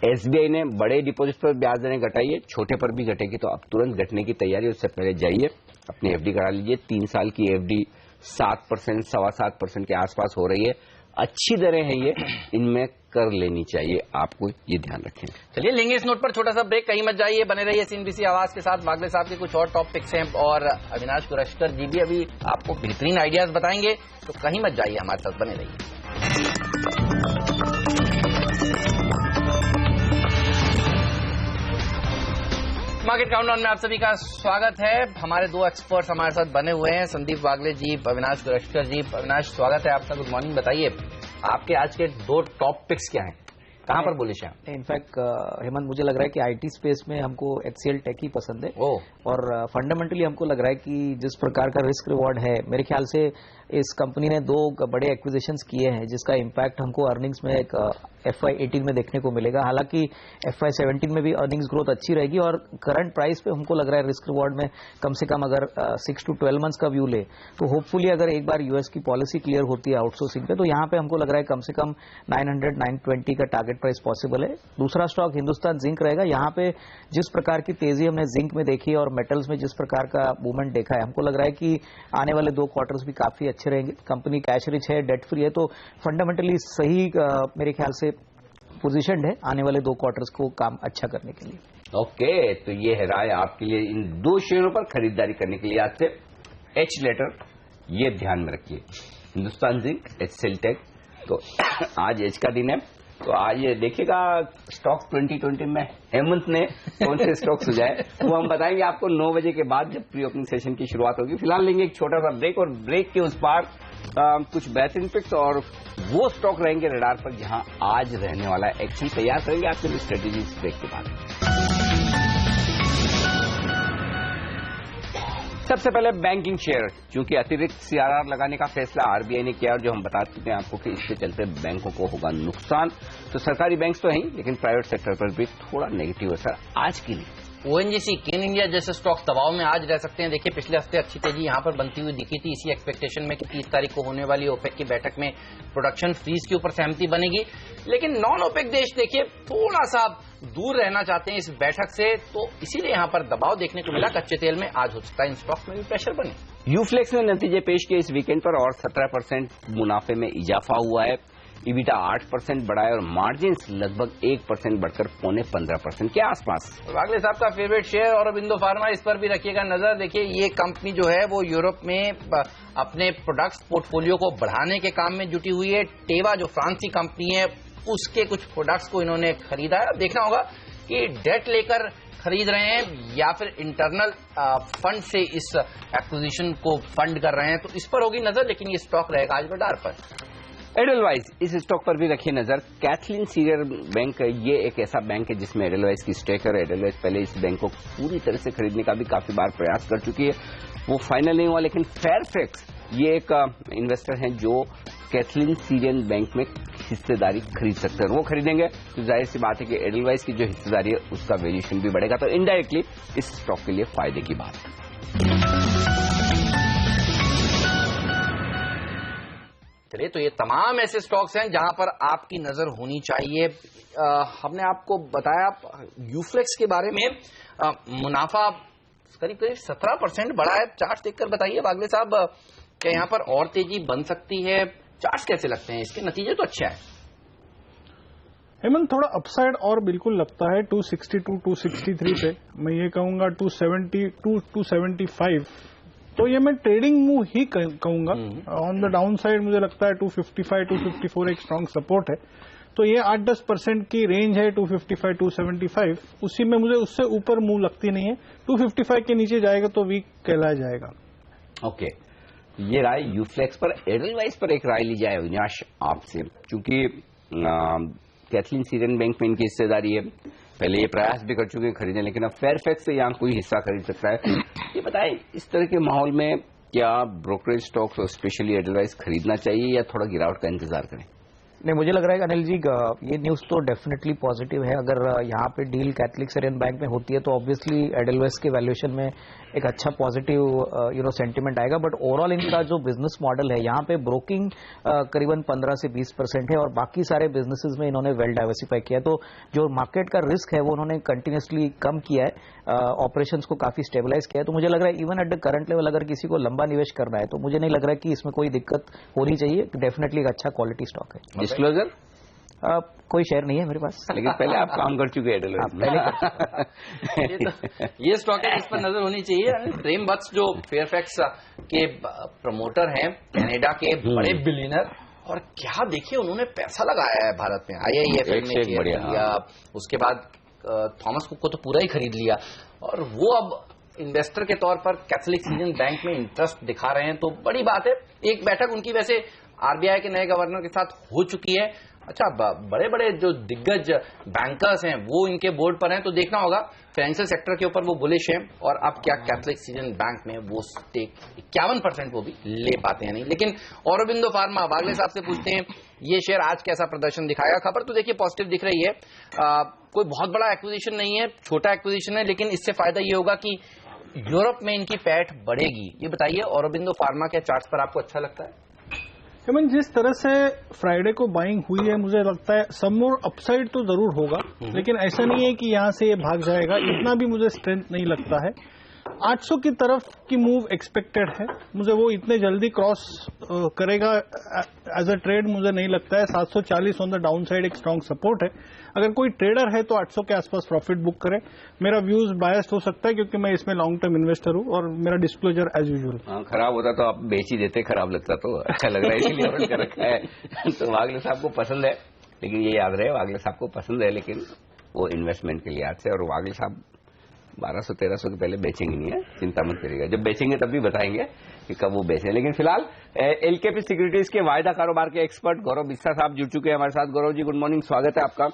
एसबीआई ने बड़े डिपॉजिट पर ब्याज दरें घटाई है, छोटे पर भी घटेगी तो अब तुरंत घटने की तैयारी। उससे पहले जाइए अपनी एफडी करा लीजिए। 3 साल की एफडी 7%, 7.25% के आसपास हो रही है, अच्छी दरें हैं ये, इनमें कर लेनी चाहिए, आपको ये ध्यान रखें। चलिए लेंगे इस नोट पर छोटा सा ब्रेक, कहीं मत जाइए, बने रहिए सीएनबीसी आवाज के साथ। वागले साहब के कुछ और टॉपिक्स हैं और अविनाश कुरश्कर जी भी अभी आपको बेहतरीन आइडियाज बताएंगे, तो कहीं मत जाइए, हमारे साथ बने रहिए। मार्केट काउंटडाउन में आप सभी का स्वागत है। हमारे दो एक्सपर्ट्स हमारे साथ बने हुए हैं, संदीप वागले जी, अविनाश कुरश्कर जी। अविनाश स्वागत है आपका, गुड मॉर्निंग। बताइए आपके आज के 2 टॉप पिक्स क्या हैं, कहां पर बुलिश हैं? इनफैक्ट हेमंत, मुझे लग रहा है कि आईटी स्पेस में हमको एचसीएल टेक ही पसंद है और फंडामेंटली हमको लग रहा है कि जिस प्रकार का रिस्क रिवॉर्ड है, मेरे ख्याल से इस कंपनी ने 2 बड़े एक्विजिशंस किए हैं जिसका इम्पैक्ट हमको अर्निंग्स में एक FY18 में देखने को मिलेगा। हालांकि FY17 में भी अर्निंग्स ग्रोथ अच्छी रहेगी और करंट प्राइस पे हमको लग रहा है रिस्क रिवॉर्ड में कम से कम अगर 6 to 12 मंथ्स का व्यू ले तो होपफुली अगर एक बार यूएस की पॉलिसी क्लियर होती है आउटसोर्सिंग पे तो यहाँ पे हमको लग रहा है कम से कम 900-920 का टारगेट प्राइस पॉसिबल है। दूसरा स्टॉक हिंदुस्तान जिंक रहेगा। यहाँ पे जिस प्रकार की तेजी हमने जिंक में देखी और मेटल्स में जिस प्रकार का मूवमेंट देखा है, हमको लग रहा है कि आने वाले 2 क्वार्टर्स भी काफी अच्छे रहेंगे। कंपनी कैश रिच है, डेट फ्री है, तो फंडामेंटली सही मेरे ख्याल से पोजीशनड है आने वाले 2 क्वार्टर्स को काम अच्छा करने के लिए। ओके, तो ये है राय आपके लिए इन 2 शेयरों पर खरीदारी करने के लिए। आज से एच लेटर ये ध्यान में रखिए, हिंदुस्तान जिंक, एचसीएल टेक। तो आज एच का दिन है, तो आज ये देखिएगा स्टॉक 2020 में हेमंत ने कौन से स्टॉक सुझाए वो हम बताएंगे आपको 9 बजे के बाद जब प्री ओपनिंग सेशन की शुरुआत होगी। फिलहाल लेंगे एक छोटा सा ब्रेक और ब्रेक के उस पार कुछ बेहतरीन पिक्स और वो स्टॉक रहेंगे रडार पर जहां आज रहने वाला एक्शन तैयार करेंगे आपके लिए स्ट्रेटेजी ब्रेक के बाद। सबसे पहले बैंकिंग शेयर, क्योंकि अतिरिक्त सीआरआर लगाने का फैसला आरबीआई ने किया और जो हम बता चुके हैं आपको कि इसके चलते बैंकों को होगा नुकसान। तो सरकारी बैंक्स तो हैं लेकिन प्राइवेट सेक्टर पर भी थोड़ा नेगेटिव असर आज के लिए। ओएनजीसी, केन इंडिया जैसे स्टॉक दबाव में आज रह सकते हैं। देखिए पिछले हफ्ते अच्छी तेजी यहां पर बनती हुई दिखी थी, इसी एक्सपेक्टेशन में कि 30 तारीख को होने वाली ओपेक की बैठक में प्रोडक्शन फ्रीज के ऊपर सहमति बनेगी। लेकिन नॉन ओपेक देश देखिए थोड़ा सा दूर रहना चाहते हैं इस बैठक से, तो इसीलिए यहां पर दबाव देखने को मिला। कच्चे तेल में आज हो सकता है इन स्टॉक में भी प्रेशर बने। यूफ्लेक्स ने नतीजे पेश किए इस वीकेंड पर और 17% मुनाफे में इजाफा हुआ है। ईबिटा 8% बढ़ा है और मार्जिन लगभग 1% बढ़कर 15.25% के आसपास। वागले साहब का फेवरेट शेयर और अरबिंदो फार्मा, इस पर भी रखिएगा नजर। देखिए ये कंपनी जो है वो यूरोप में अपने प्रोडक्ट्स पोर्टफोलियो को बढ़ाने के काम में जुटी हुई है। टेवा जो फ्रांसी कंपनी है उसके कुछ प्रोडक्ट्स को इन्होंने खरीदा है। देखना होगा कि डेट लेकर खरीद रहे हैं या फिर इंटरनल फंड से इस एक्विजिशन को फंड कर रहे हैं, तो इस पर होगी नजर। लेकिन ये स्टॉक रहेगा आज बाजार पर। एडलवाइज, इस स्टॉक पर भी रखिए नजर। कैथलीन सीरियर बैंक, ये एक ऐसा बैंक है जिसमें एडलवाइज की स्टेक है। एडलवाइज पहले इस बैंक को पूरी तरह से खरीदने का भी काफी बार प्रयास कर चुकी है, वो फाइनल नहीं हुआ। लेकिन फेयरफैक्स ये एक इन्वेस्टर हैं जो कैथलीन सीरियन बैंक में हिस्सेदारी खरीद सकते हैं। वो खरीदेंगे तो जाहिर सी बात है कि एडलवाइज की जो हिस्सेदारी है उसका वैल्यूएशन भी बढ़ेगा, तो इनडायरेक्टली इस स्टॉक के लिए फायदे की बात है। चलिए, तो ये तमाम ऐसे स्टॉक्स हैं जहां पर आपकी नजर होनी चाहिए। हमने आपको बताया यूफ्लेक्स के बारे में, मुनाफा करीब 17% बढ़ा है। चार्ट देखकर बताइए वागले साहब, क्या यहाँ पर और तेजी बन सकती है? चार्ट्स कैसे लगते हैं? इसके नतीजे तो अच्छे हैं। हेमंत, थोड़ा अपसाइड और बिल्कुल लगता है 262, 263 पे। मैं ये कहूंगा 272, 275, तो ये मैं ट्रेडिंग मूव ही कहूंगा। ऑन द डाउन साइड मुझे लगता है 255, 254 एक स्ट्रांग सपोर्ट है। तो ये 8-10% की रेंज है 255, 275, उसी में मुझे उससे ऊपर मूव लगती नहीं है। 255 के नीचे जाएगा तो वीक कहलाया जाएगा। ओके, ये राय यूफ्लेक्स पर, एडलवाइस पर एक राय ली जाए अविनाश आपसे, क्योंकि कैथलीन सीरियन बैंक में इनकी हिस्सेदारी है। पहले ये प्रयास भी कर चुके हैं खरीदने, लेकिन अब फेयरफैक्स से यहाँ कोई हिस्सा खरीद सकता है। ये बताएं, इस तरह के माहौल में क्या ब्रोकरेज स्टॉक्स और स्पेशली एडलवाइस खरीदना चाहिए या थोड़ा गिरावट का इंतजार करें? नहीं, मुझे लग रहा है कि अनिल जी ये न्यूज तो डेफिनेटली पॉजिटिव है। अगर यहाँ पे डील कैथलिक सीरियन बैंक में होती है तो ऑब्वियसली एडलवाइस के वैल्यूएशन में एक अच्छा पॉजिटिव सेंटिमेंट आएगा। बट ओवरऑल इनका जो बिजनेस मॉडल है, यहाँ पे ब्रोकिंग करीबन 15 से 20% है और बाकी सारे बिजनेसेस में इन्होंने वेल डाइवर्सिफाई किया है। तो जो मार्केट का रिस्क है वो उन्होंने कंटिन्यूसली कम किया है, ऑपरेशंस को काफी स्टेबलाइज किया है। तो मुझे लग रहा है even at the current level अगर किसी को लंबा निवेश करना है तो मुझे नहीं लग रहा है कि इसमें कोई दिक्कत होनी चाहिए। डेफिनेटली एक अच्छा क्वालिटी स्टॉक है। डिस्क्लोजर कोई शेयर नहीं है मेरे पास, लेकिन पहले आप काम कर चुके हैं ये स्टॉक है जिस पर नजर होनी चाहिए। प्रेम वत्स जो फेयरफैक्स के प्रमोटर हैं, कनाडा के बड़े बिलियनर, और क्या देखिए उन्होंने पैसा लगाया है भारत में। IIFL ने शेयर लिया, उसके बाद थॉमस कुक को तो पूरा ही खरीद लिया, और वो अब इन्वेस्टर के तौर पर कैथलिक सीरियन बैंक में इंटरेस्ट दिखा रहे हैं। तो बड़ी बात है। एक बैठक उनकी वैसे RBI के नए गवर्नर के साथ हो चुकी है। अच्छा, बड़े बड़े जो दिग्गज बैंकर्स हैं वो इनके बोर्ड पर हैं, तो देखना होगा। फाइनेंशियल सेक्टर के ऊपर वो बुलिश हैं, और अब क्या कैथलिक सीरियन बैंक में वो स्टेक 51% वो भी ले पाते हैं नहीं। लेकिन औरोबिंदो फार्मा, वागले साहब से पूछते हैं ये शेयर आज कैसा प्रदर्शन दिखाएगा। खबर तो देखिए पॉजिटिव दिख रही है। कोई बहुत बड़ा एक्विजिशन नहीं है, छोटा एक्विजिशन है, लेकिन इससे फायदा ये होगा कि यूरोप में इनकी पैठ बढ़ेगी। ये बताइए, औरोबिंदो फार्मा के चार्ट्स पर आपको अच्छा लगता है? हेमंत, जिस तरह से फ्राइडे को बाइंग हुई है, मुझे लगता है सम मोर अपसाइड तो जरूर होगा, लेकिन ऐसा नहीं है कि यहां से ये भाग जाएगा। इतना भी मुझे स्ट्रेंथ नहीं लगता है। 800 की तरफ की मूव एक्सपेक्टेड है, मुझे वो इतने जल्दी क्रॉस करेगा एज अ ट्रेड मुझे नहीं लगता है। 740 ऑन द डाउन साइड एक स्ट्रांग सपोर्ट है। अगर कोई ट्रेडर है तो 800 के आसपास प्रॉफिट बुक करे। मेरा व्यूज बायस्ड हो सकता है क्योंकि मैं इसमें लॉन्ग टर्म इन्वेस्टर हूं, और मेरा डिस्क्लोजर एज यूजुअल। खराब होता तो आप बेच ही देते, खराब लगता तो अच्छा लग रहा है इसलिए होल्ड कर रखा है। तो वागले साहब को पसंद है, लेकिन ये याद रहे वागले साहब को पसंद है, लेकिन वो इन्वेस्टमेंट के लिहाज से। और वागले साहब 1200-1300 के पहले बेचेंगे नहीं है, चिंता मत करिएगा। जब बेचेंगे तब भी बताएंगे कि कब वो बेचें। लेकिन फिलहाल LKP सिक्योरिटीज के वायदा कारोबार के एक्सपर्ट गौरव बिस्सा साहब जुड़ चुके हैं हमारे साथ। गौरव जी, गुड मॉर्निंग, स्वागत है आपका।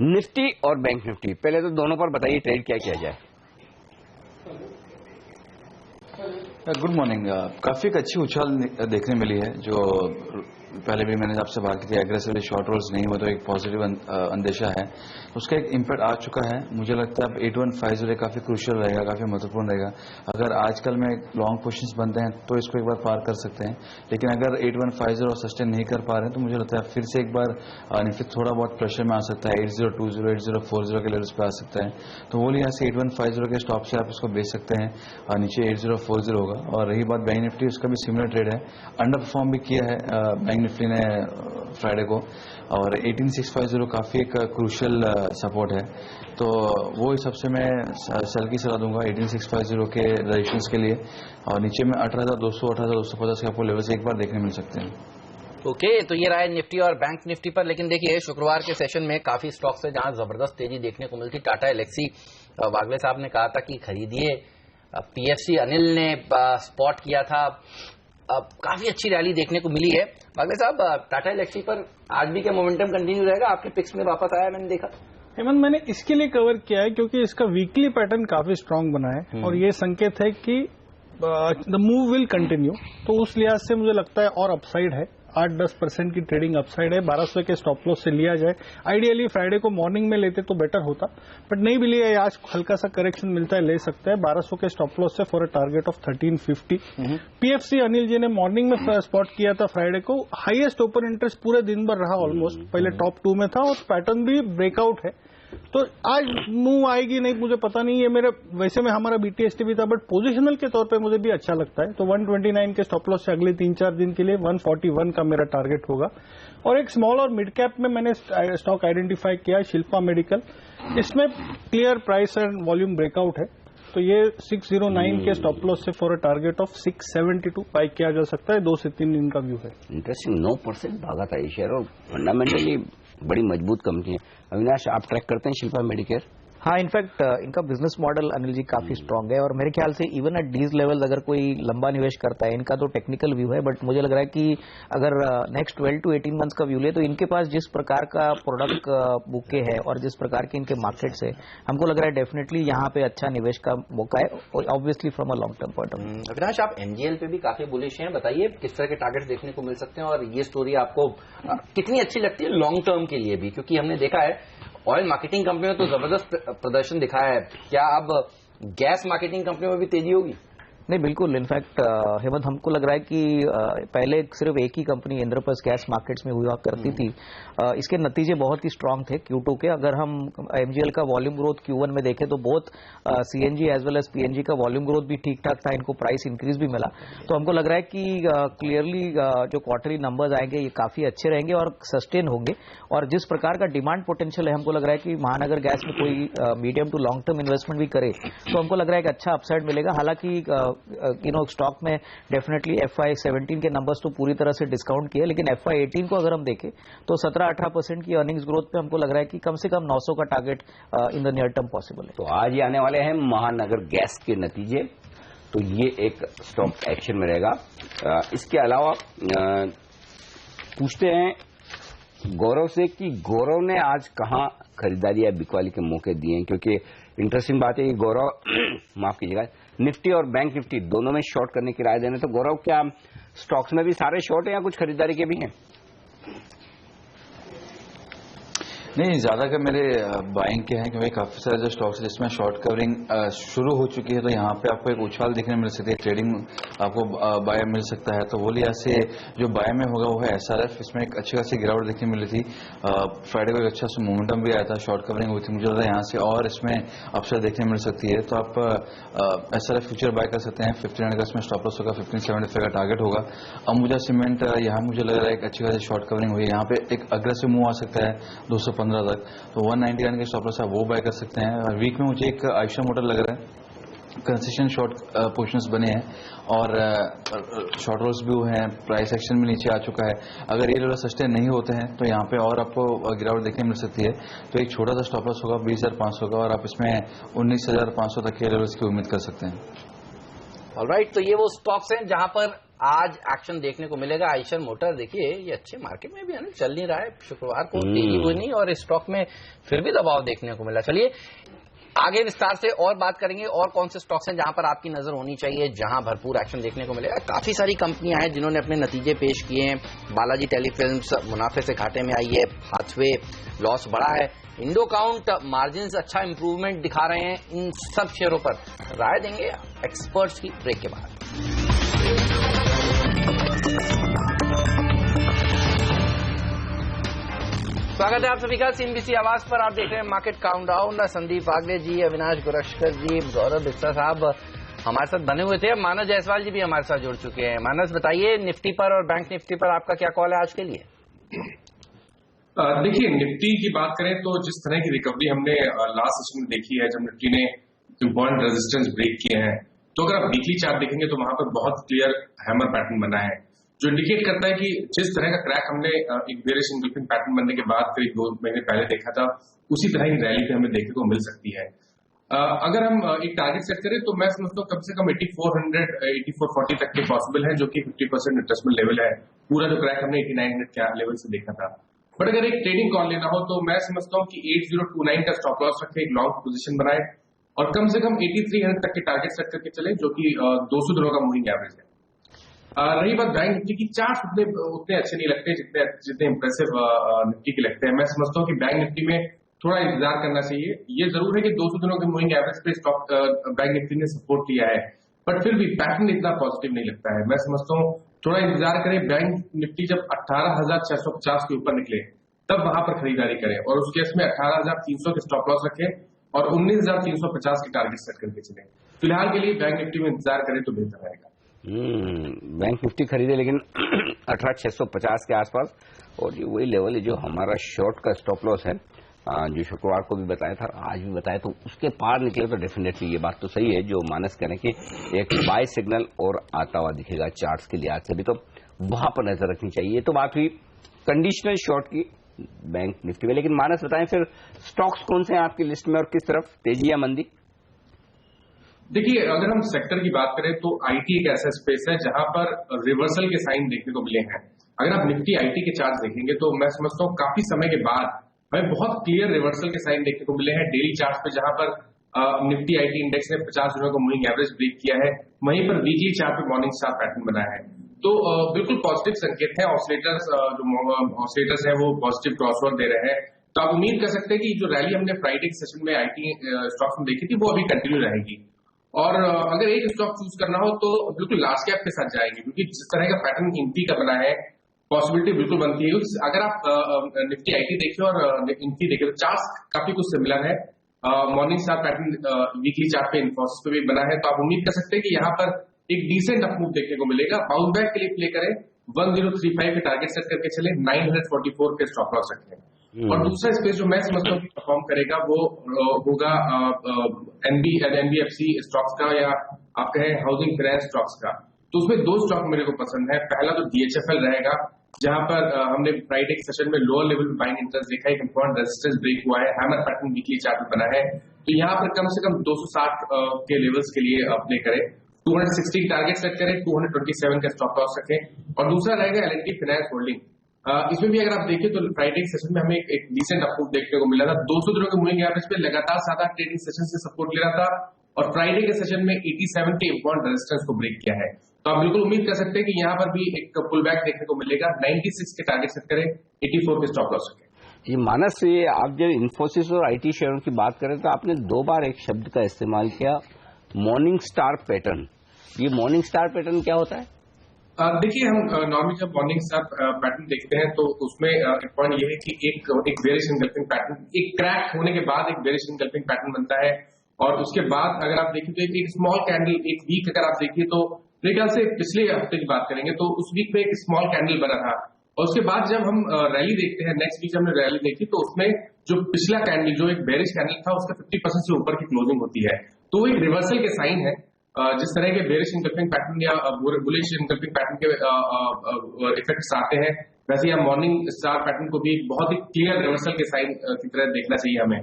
निफ्टी और बैंक निफ्टी, पहले तो दोनों पर बताइए ट्रेड क्या किया जाए। Good morning. काफी एक अच्छी उछाल देखने मिली है, जो पहले भी मैंने आपसे बात की थी। एग्रेसिवली शॉर्ट रोल्स नहीं हुए तो एक पॉजिटिव अंदेशा है, उसका एक इम्पैक्ट आ चुका है। मुझे लगता है अब 8150 काफी क्रूशियल रहेगा, काफी महत्वपूर्ण रहेगा। अगर आजकल में लॉन्ग पोजीशंस बनते हैं तो इसको एक बार पार कर सकते हैं, लेकिन अगर 8150 और सस्टेन नहीं कर पा रहे हैं तो मुझे लगता है फिर से एक बार निफ्टी थोड़ा बहुत प्रेशर में आ सकता है। 8020, 8040 के लेवल्स पे आ सकता है। तो वो लिहाज से 8150 के स्टॉप से आप इसको बेच सकते हैं, और नीचे 8040 होगा। और रही बात बैंक निफ्टी, उसका भी सिमिलर ट्रेड है, अंडर परफॉर्म भी किया है बैंक निफ्टी ने फ्राइडे को, और 18650 काफी एक क्रूशियल सपोर्ट है। तो वो इस सबसे मैं सेल की सलाह दूंगा 18650 के रजिस्ट्रेशन के लिए, और नीचे में 18200, 18250 के आपको लेवल्स एक बार देखने मिल सकते हैं। ओके, तो ये रहा है निफ्टी और बैंक निफ्टी पर। लेकिन देखिए शुक्रवार के सेशन में काफी स्टॉक्स है जहां जबरदस्त तेजी देखने को मिलती। टाटा एलेक्सी, वागले साहब ने कहा था कि खरीदिए। PFC अनिल ने स्पॉट किया था। अब काफी अच्छी रैली देखने को मिली है। वागले साहब, टाटा एलेक्सी पर आज भी क्या मोमेंटम कंटिन्यू रहेगा? आपके पिक्स में वापस आया, मैंने देखा। हेमंत, मैंने इसके लिए कवर किया है क्योंकि इसका वीकली पैटर्न काफी स्ट्रांग बना है, और ये संकेत है कि द मूव विल कंटिन्यू। तो उस लिहाज से मुझे लगता है और अपसाइड है, 8-10% की ट्रेडिंग अपसाइड है। 1200 के स्टॉप लॉस से लिया जाए। आइडियली फ्राइडे को मॉर्निंग में लेते तो बेटर होता, बट नहीं भी लिया, आज हल्का सा करेक्शन मिलता है, ले सकते हैं 1200 के स्टॉप लॉस से for a target of 1350। PFC Anil ji ने मॉर्निंग में स्पॉट किया था फ्राइडे को। हाईएस्ट ओपन इंटरेस्ट पूरे दिन भर रहा, ऑलमोस्ट पहले टॉप 2 में था, और पैटर्न भी ब्रेकआउट है। तो आज मूव आएगी नहीं मुझे पता नहीं, ये मेरे वैसे में हमारा BTST भी था, बट पोजिशनल के तौर पे मुझे भी अच्छा लगता है। तो 129 के स्टॉप लॉस से अगले 3-4 दिन के लिए 141 का मेरा टारगेट होगा। और एक स्मॉल और मिड कैप में मैंने स्टॉक आइडेंटिफाई किया है, शिल्पा मेडिकल। इसमें clear price and volume breakout है, तो ये 609 के स्टॉप लॉस से for a target of 672 by किया जा सकता है। 2 से 3 दिन का व्यू है। इंटरेस्टिंग, 9% भागा था ये शेयर और फंडामेंटली बड़ी मजबूत कंपनी है। अविनाश, आप ट्रैक करते हैं शिल्पा मेडिकेयर? हाँ, इनफैक्ट इनका बिजनेस मॉडल अनिल जी काफी स्ट्रांग है और मेरे ख्याल से इवन एट डीज लेवल अगर कोई लंबा निवेश करता है, इनका तो टेक्निकल व्यू है, बट मुझे लग रहा है कि अगर नेक्स्ट 12 to 18 मंथ्स का व्यू ले तो इनके पास जिस प्रकार का प्रोडक्ट बुके है और जिस प्रकार के इनके मार्केट्स है, हमको लग रहा है डेफिनेटली यहाँ पे अच्छा निवेश का मौका है, obviously from a long term point of view. Avinash, आप MGL पे भी काफी बुलिश हैं, बताइए किस तरह के टारगेट्स देखने को मिल सकते हैं और ये स्टोरी आपको कितनी अच्छी लगती है लॉन्ग टर्म के लिए भी, क्योंकि हमने देखा है ऑयल मार्केटिंग कंपनी में तो जबरदस्त प्रदर्शन दिखाया है, क्या अब गैस मार्केटिंग कंपनी में भी तेजी होगी? नहीं, बिल्कुल। इनफैक्ट हेमंत, हमको लग रहा है कि पहले सिर्फ एक ही कंपनी इंद्रप्रस्थ गैस मार्केट्स में हुआ करती थी, इसके नतीजे बहुत ही स्ट्रांग थे Q2 के। अगर हम MGL का वॉल्यूम ग्रोथ Q1 में देखें तो बहुत CNG as well as PNG का वॉल्यूम ग्रोथ भी ठीक ठाक था, इनको प्राइस इंक्रीज भी मिला। तो हमको लग रहा है कि क्लियरली जो क्वार्टरली नंबर्स आएंगे ये काफी अच्छे रहेंगे और सस्टेन होंगे। और जिस प्रकार का डिमांड पोटेंशियल है, हमको लग रहा है कि महानगर गैस में कोई medium to long term investment भी करे तो हमको लग रहा है कि अच्छा अपसाइड मिलेगा। हालांकि स्टॉक में डेफिनेटली FY17 के नंबर्स तो पूरी तरह से डिस्काउंट किए, लेकिन FY18 को अगर हम देखें तो 17-18% की अर्निंग्स ग्रोथ पे हमको लग रहा है कि कम से कम 900 का target in the near term possible है। तो आज ही आने वाले हैं महानगर गैस के नतीजे, तो ये एक स्टॉक एक्शन में रहेगा। इसके अलावा पूछते हैं गौरव से कि गौरव ने आज कहां खरीदारी या बिकवाली के मौके दिए हैं, क्योंकि इंटरेस्टिंग बात है कि गौरव माफ कीजिएगा निफ्टी और बैंक निफ्टी दोनों में शॉर्ट करने की राय देने। तो गौरव, क्या स्टॉक्स में भी सारे शॉर्ट है या कुछ खरीदारी के भी हैं? नहीं, ज्यादातर मेरे बाइंग के हैं, क्योंकि काफी सारे जो स्टॉक्स है जिसमें शॉर्ट कवरिंग शुरू हो चुकी है, तो यहाँ पे आपको एक उछाल देखने मिल सकती है, ट्रेडिंग आपको बाय मिल सकता है। तो वो लिहाज से जो बाय में होगा वो है SRF, इसमें एक अच्छी खासी गिरावट देखने मिली थी। फ्राइडे को एक अच्छा सा मोमेंटम भी आया था, शॉर्ट कवरिंग हुई थी, मुझे लगता है यहाँ से और इसमें अपसाइड देखने मिल सकती है। तो आप SRF फ्यूचर बाय कर सकते हैं। 59 का इसमें स्टॉप लॉस होगा, 1575 का टारगेट होगा। अंबुजा सीमेंट, यहाँ मुझे लग रहा है एक अच्छी खासी शॉर्ट कवरिंग हुई है, यहाँ पे एक अग्रेसिव मूव आ सकता है 215 तक, तो 199 के स्टॉप लॉस है वो बाय कर सकते हैं। और वीक में मुझे एक आयशा मोटर लग रहा है, कंसिस्टेंट शॉर्ट पोजीशंस बने हैं और शॉर्ट रोल्स भी हुए हैं, प्राइस एक्शन भी नीचे आ चुका है। अगर ये लेवल सस्टेन नहीं होते हैं तो यहाँ पे और आपको गिरावट देखने मिल सकती है। तो एक छोटा सा स्टॉप लॉस होगा 20,500 का और आप इसमें 19,500 तक के लेवल्स की उम्मीद कर सकते हैं। ऑलराइट, तो ये वो स्टॉक्स हैं जहां पर आज एक्शन देखने को मिलेगा। आयशर मोटर देखिए ये अच्छे मार्केट में भी है ना, चल नहीं रहा है, शुक्रवार को तेजी हुई नहीं और इस स्टॉक में फिर भी दबाव देखने को मिला। चलिए आगे विस्तार से और बात करेंगे और कौन से स्टॉक्स हैं जहां पर आपकी नजर होनी चाहिए, जहां भरपूर एक्शन देखने को मिलेगा। काफी सारी कंपनियां हैं जिन्होंने अपने नतीजे पेश किए हैं। बालाजी टेलीफिल्म्स मुनाफे से घाटे में आई है, हाथवे लॉस बढ़ा है, इंडोकाउंट मार्जिन्स अच्छा इंप्रूवमेंट दिखा रहे हैं। इन सब शेयरों पर राय देंगे एक्सपर्ट्स की ब्रेक के बाद। स्वागत है आप सभी का CNBC आवाज पर। आप देख रहे हैं मार्केट काउंटडाउन। संदीप वागले जी, अविनाश गुरश्कर जी, गौरव बिस्सा साहब हमारे साथ बने हुए थे। मानस जायसवाल जी भी हमारे साथ जुड़ चुके हैं। मानस, बताइए निफ्टी पर और बैंक निफ्टी पर आपका क्या कॉल है आज के लिए? देखिए, निफ्टी की बात करें तो जिस तरह की रिकवरी हमने लास्ट सेशन में देखी है, जब निफ्टी ने इम्पोर्टेंट रेजिस्टेंस ब्रेक किए हैं, तो अगर आप वीकली चार्ट देखेंगे तो वहां पर बहुत क्लियर हैमर पैटर्न बना है, जो इंडिकेट करता है कि जिस तरह का क्रैक हमने एक बेरिश इंगल्फिंग पैटर्न बनने के बाद करीब 2 महीने पहले देखा था, उसी तरह की रैली पे हमें देखने को मिल सकती है। अगर हम एक टारगेट सेट करें तो मैं समझता हूँ कम से कम 8400 8440 तक के पॉसिबल है, जो कि 50% रिट्रेसमेंट लेवल है। पूरा जो क्रैक हमने 8900 के लेवल से देखा था। बट अगर एक ट्रेडिंग कॉल लेना हो तो मैं समझता हूँ कि 8029 का स्टॉप लॉस रखे, एक लॉन्ग पोजीशन बनाए और कम से कम 8300 तक के टारगेट सेट करके चले, जो कि 200 दिनों का मूविंग एवरेज है। रही बात बैंक निफ्टी की, चार्ट उतने अच्छे नहीं लगते जितने इंप्रेसिव निफ्टी के लगते हैं। मैं समझता हूँ कि बैंक निफ्टी में थोड़ा इंतजार करना चाहिए। ये जरूर है कि 200 दिनों के मूविंग एवरेज पे स्टॉक बैंक निफ्टी ने सपोर्ट किया है, बट फिर भी पैटर्न इतना पॉजिटिव नहीं लगता है। मैं समझता हूँ थोड़ा इंतजार करें। बैंक निफ्टी जब 18,650 के ऊपर निकले तब वहां पर खरीदारी करें। और उस केस में 18,300 के स्टॉप लॉस रखें और 19,350 के टारगेट सेट करके चले। फिलहाल के लिए बैंक निफ्टी में इंतजार करें तो बेहतर रहेगा। बैंक निफ्टी खरीदे लेकिन 18,650 के आसपास, और ये वही लेवल है जो हमारा शॉर्ट का स्टॉप लॉस है, जो शुक्रवार को भी बताया था, आज भी बताया, तो उसके पार निकले तो डेफिनेटली ये बात तो सही है जो मानस कह रहे हैं कि एक बाय सिग्नल और आता हुआ दिखेगा चार्ट्स के लिहाज से भी, तो वहां पर नजर रखनी चाहिए। तो बात हुई कंडीशनल शॉर्ट की बैंक निफ्टी में, लेकिन मानस बताएं फिर स्टॉक्स कौन से हैं आपकी लिस्ट में और किस तरफ तेजी या मंदी? देखिए, अगर हम सेक्टर की बात करें तो आईटी एक ऐसा स्पेस है जहां पर रिवर्सल के साइन देखने को मिले हैं। अगर आप निफ्टी आईटी के चार्ट देखेंगे तो मैं समझता हूं काफी समय के बाद हमें बहुत क्लियर रिवर्सल के साइन देखने को मिले हैं डेली चार्ट पे, जहां पर निफ्टी आईटी इंडेक्स ने 50 दिनों का मूविंग एवरेज ब्रेक किया है। वहीं पर वीकली चार्ट पे मॉर्निंग स्टार पैटर्न बना है, तो बिल्कुल पॉजिटिव संकेत है। ऑसिलेटर्स ऑसिलेटर्स है वो पॉजिटिव क्रॉसओवर दे रहे हैं, तो आप उम्मीद कर सकते हैं कि जो रैली हमने फ्राइडे के सेशन में आईटी स्टॉक्स में देखी थी वो अभी कंटिन्यू रहेगी। और अगर एक स्टॉक चूज करना हो तो बिल्कुल लार्ज कैप के साथ जाएंगे, क्योंकि जिस तरह का पैटर्न इनफी का बना है पॉसिबिलिटी बिल्कुल बनती है। अगर आप निफ्टी आईटी देखें और इनफी देखें तो चार्ट्स काफी कुछ सिमिलर है। Morning star pattern weekly chart पे इन्फोसिस पे भी बना है, तो आप उम्मीद कर सकते हैं कि यहाँ पर एक डिसेंट अप मूव देखने को मिलेगा। बाउंस बैक के लिए प्ले करें, 1035 के टारगेट सेट करके चले, 944 के स्टॉप लॉस रखें। और दूसरा स्पेस जो मैं समझता हूँ कि परफॉर्म करेगा वो होगा एनबीएफसी स्टॉक्स का, या आप कहें हाउसिंग फाइनेंस स्टॉक्स का। तो उसमें दो स्टॉक मेरे को पसंद है। पहला तो डीएचएफएल रहेगा, जहां पर हमने फ्राइडे के सेशन में लोअर लेवल में बाइंग इंटरेस्ट देखा है, एक इंपॉर्टेंट रेजिस्टेंस ब्रेक हुआ है, हैमर पैटर्न वीकली चार्ट में बना है, तो यहाँ पर कम से कम 260 के लेवल्स के लिए अप्लाई करें, 260 की टारगेट सेट करें, 227 का स्टॉप लॉस रखें। और दूसरा रहेगा एलएनटी फाइनेंस होल्डिंग। इसमें भी अगर आप देखें तो फ्राइडे के सेशन में हमें एक डिसेंट अप्रूव देखने को मिला था। 200 दिनों के मूविंग एवरेज पे लगातार 7 ट्रेडिंग सेशन से सपोर्ट ले रहा था, और फ्राइडे के सेशन में 87 के इंपॉर्टेंट रेजिस्टेंस को ब्रेक किया है। तो आप बिल्कुल उम्मीद कर सकते हैं कि यहाँ पर भी एक पुल बैक देखने को मिलेगा। 96 के टारगेट सेट करें, 84 के स्टॉप लॉस रखें। ये मानस, ये आप जब इन्फोसिस और आईटी शेयरों की बात करें तो आपने 2 बार एक शब्द का इस्तेमाल किया, मॉर्निंग स्टार पैटर्न। ये मॉर्निंग स्टार पैटर्न क्या होता है? देखिए, हम नॉर्मली जब मॉर्निंग स्टार पैटर्न देखते हैं तो उसमें एक पॉइंट ये है कि एक बेरिश एनगल्फिंग पैटर्न, एक क्रैक होने के बाद एक बेरिश एनगल्फिंग पैटर्न बनता है, और उसके बाद अगर आप देखें तो एक स्मॉल कैंडल, एक वीक अगर आप देखिए तो मेरे ख्याल से पिछले हफ्ते की बात करेंगे तो उस वीक में एक स्मॉल कैंडल बना था, और उसके बाद जब हम रैली देखते हैं, नेक्स्ट वीक जब हमने रैली देखी तो उसमें जो पिछला कैंडल, जो एक बेरिश कैंडल था, उसका 50% से ऊपर की क्लोजिंग होती है, तो वो एक रिवर्सल के साइन है। जिस तरह के बेरिश इंगल्फिंग पैटर्न या बुलिश इंगल्फिंग पैटर्न के इफेक्ट्स आते हैं, वैसे ही मॉर्निंग स्टार पैटर्न को भी बहुत ही क्लियर रिवर्सल के साइन की तरह देखना चाहिए हमें।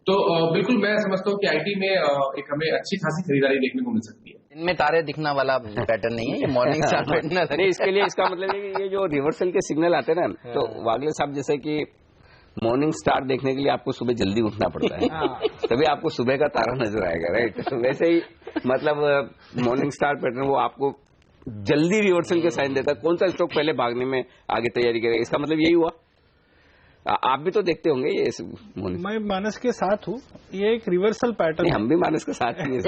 तो बिल्कुल मैं समझता हूँ कि आईटी में एक हमें अच्छी खासी खरीदारी देखने को मिल सकती है। इनमें तारे दिखना वाला पैटर्न नहीं है ये मॉर्निंग स्टार पैटर्न नहीं, इसके लिए इसका मतलब है कि ये जो रिवर्सल के सिग्नल आते हैं ना, तो वागले साहब जैसे कि मॉर्निंग स्टार देखने के लिए आपको सुबह जल्दी उठना पड़ता है, तभी आपको सुबह का तारा नजर आएगा, राइट? तो वैसे ही मतलब मॉर्निंग स्टार पैटर्न वो आपको जल्दी रिवर्सल के साइन देता है, कौन सा स्टॉक पहले भागने में आगे तैयारी करेगा, इसका मतलब यही हुआ। आप भी तो देखते होंगे ये। मैं मानस के साथ हूँ, ये एक रिवर्सल पैटर्न। हम भी मानस के साथ ही हैं।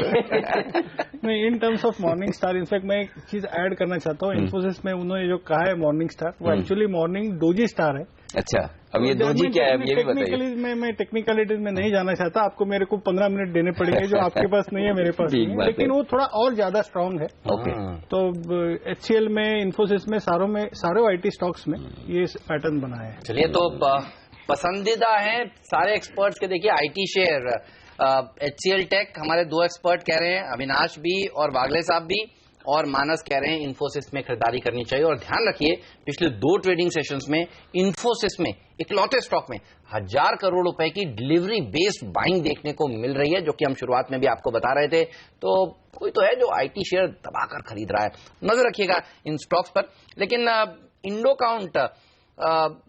नहीं, in terms of morning star, in fact मैं एक चीज ऐड करना चाहता हूँ। इन्फोसिस में उन्होंने जो कहा है मॉर्निंग स्टार, वो एक्चुअली मॉर्निंग डोजी स्टार है। अच्छा, अब ये डोजी क्या है ये भी बताइए। मैं टेक्निकलिटीज में नहीं जाना चाहता, आपको मेरे को 15 मिनट देने पड़ेंगे जो आपके पास नहीं है, मेरे पास नहीं है, लेकिन वो थोड़ा और ज्यादा स्ट्रांग है। तो HCL में, इन्फोसिस में, सारे आईटी स्टॉक्स में ये पैटर्न बना है। चलिए, तो पसंदीदा है सारे एक्सपर्ट्स के। देखिए, आईटी शेयर HCL टेक, हमारे 2 एक्सपर्ट कह रहे हैं, अविनाश भी और वागले साहब भी, और मानस कह रहे हैं इन्फोसिस में खरीदारी करनी चाहिए। और ध्यान रखिए, पिछले 2 ट्रेडिंग सेशंस में इन्फोसिस में इकलौते स्टॉक में 1000 करोड़ रुपए की डिलीवरी बेस्ड बाइंग देखने को मिल रही है, जो कि हम शुरुआत में भी आपको बता रहे थे। तो कोई तो है जो आईटी शेयर दबाकर खरीद रहा है, नजर रखिएगा इन स्टॉक्स पर। लेकिन इंडो काउंट,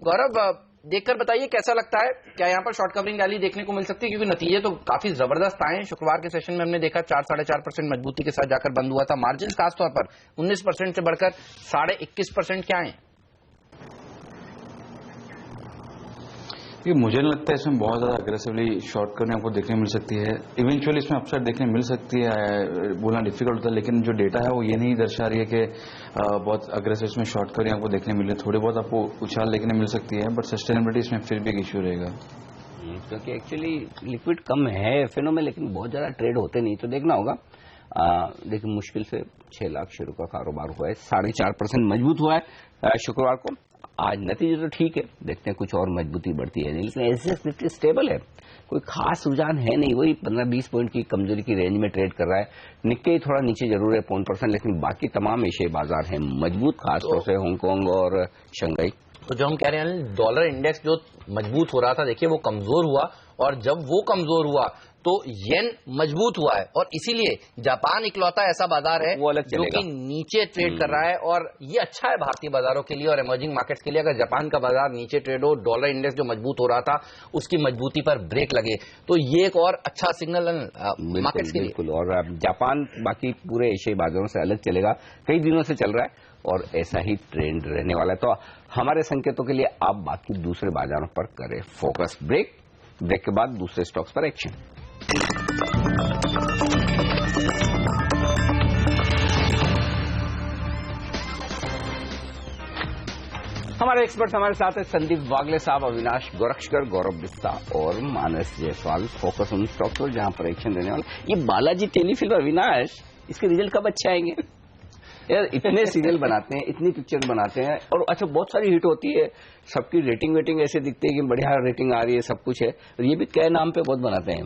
गौरव देखकर बताइए कैसा लगता है, क्या यहाँ पर शॉर्ट कवरिंग रैली देखने को मिल सकती है? क्योंकि नतीजे तो काफी जबरदस्त आए हैं। शुक्रवार के सेशन में हमने देखा 4-4.5% मजबूती के साथ जाकर बंद हुआ था। मार्जिन खासतौर पर 19% से बढ़कर 21.5% क्या है? ये मुझे नहीं लगता है इसमें बहुत ज़्यादा अग्रेसिवली शॉर्ट करने आपको देखने मिल सकती है। इवेंचुअली इसमें अपसाइड देखने मिल सकती है, बोलना डिफिकल्ट होता है, लेकिन जो डेटा है वो ये नहीं दर्शा रही है कि बहुत अग्रेसिव इसमें शॉर्ट कवरिंग आपको देखने मिल रही है। थोड़ी बहुत आपको उछाल देखने मिल सकती है, बट सस्टेनेबिलिटी इसमें फिर भी एक इशू रहेगा, क्योंकि एक्चुअली लिक्विड कम है एफएनओ में, लेकिन बहुत ज़्यादा ट्रेड होते नहीं, तो देखना होगा। लेकिन मुश्किल से 6 लाख शेयरों का कारोबार हुआ है, 4.5% मजबूत हुआ है शुक्रवार को। आज नतीजे तो ठीक है, देखते हैं कुछ और मजबूती बढ़ती है नहीं, लेकिन एसएस निफ्टी स्टेबल है, कोई खास रुझान है नहीं, वही 15-20 पॉइंट की कमजोरी की रेंज में ट्रेड कर रहा है। निक्के थोड़ा नीचे जरूर है 0.1%, लेकिन बाकी तमाम एशियाई बाजार हैं मजबूत, खासतौर से हांगकांग और शंघाई। तो जो हम कह रहे हैं डॉलर इंडेक्स जो मजबूत हो रहा था, देखिए वो कमजोर हुआ, और जब वो कमजोर हुआ तो येन मजबूत हुआ है, और इसीलिए जापान इकलौता ऐसा बाजार है जो कि नीचे ट्रेड कर रहा है, और ये अच्छा है भारतीय बाजारों के लिए और इमर्जिंग मार्केट्स के लिए। अगर जापान का बाजार नीचे ट्रेड हो, डॉलर इंडेक्स जो मजबूत हो रहा था उसकी मजबूती पर ब्रेक लगे, तो ये एक और अच्छा सिग्नल मार्केट्स के लिए। बिल्कुल, और जापान बाकी पूरे एशियाई बाजारों से अलग चलेगा, कई दिनों से चल रहा है और ऐसा ही ट्रेंड रहने वाला है। तो हमारे संकेतों के लिए आप बाकी दूसरे बाजारों पर करें फोकस। ब्रेक के बाद दूसरे स्टॉक्स पर एक्शन। हमारे एक्सपर्ट्स हमारे साथ है संदीप वागले साहब, अविनाश गोरक्षकर, गौरव बिस्ता और मानस जायसवाल। फोकस उन स्टॉक्स पर जहां पर एक्शन देने वाला। ये बालाजी टेलीफिल्म, अविनाश, इसके रिजल्ट कब अच्छे आएंगे? यार इतने सीरियल बनाते हैं, इतनी पिक्चर बनाते हैं, और अच्छा बहुत सारी हिट होती है, सबकी रेटिंग ऐसे दिखती है कि बढ़िया रेटिंग आ रही है, सब कुछ है। और ये भी क्या नाम पे बहुत बनाते हैं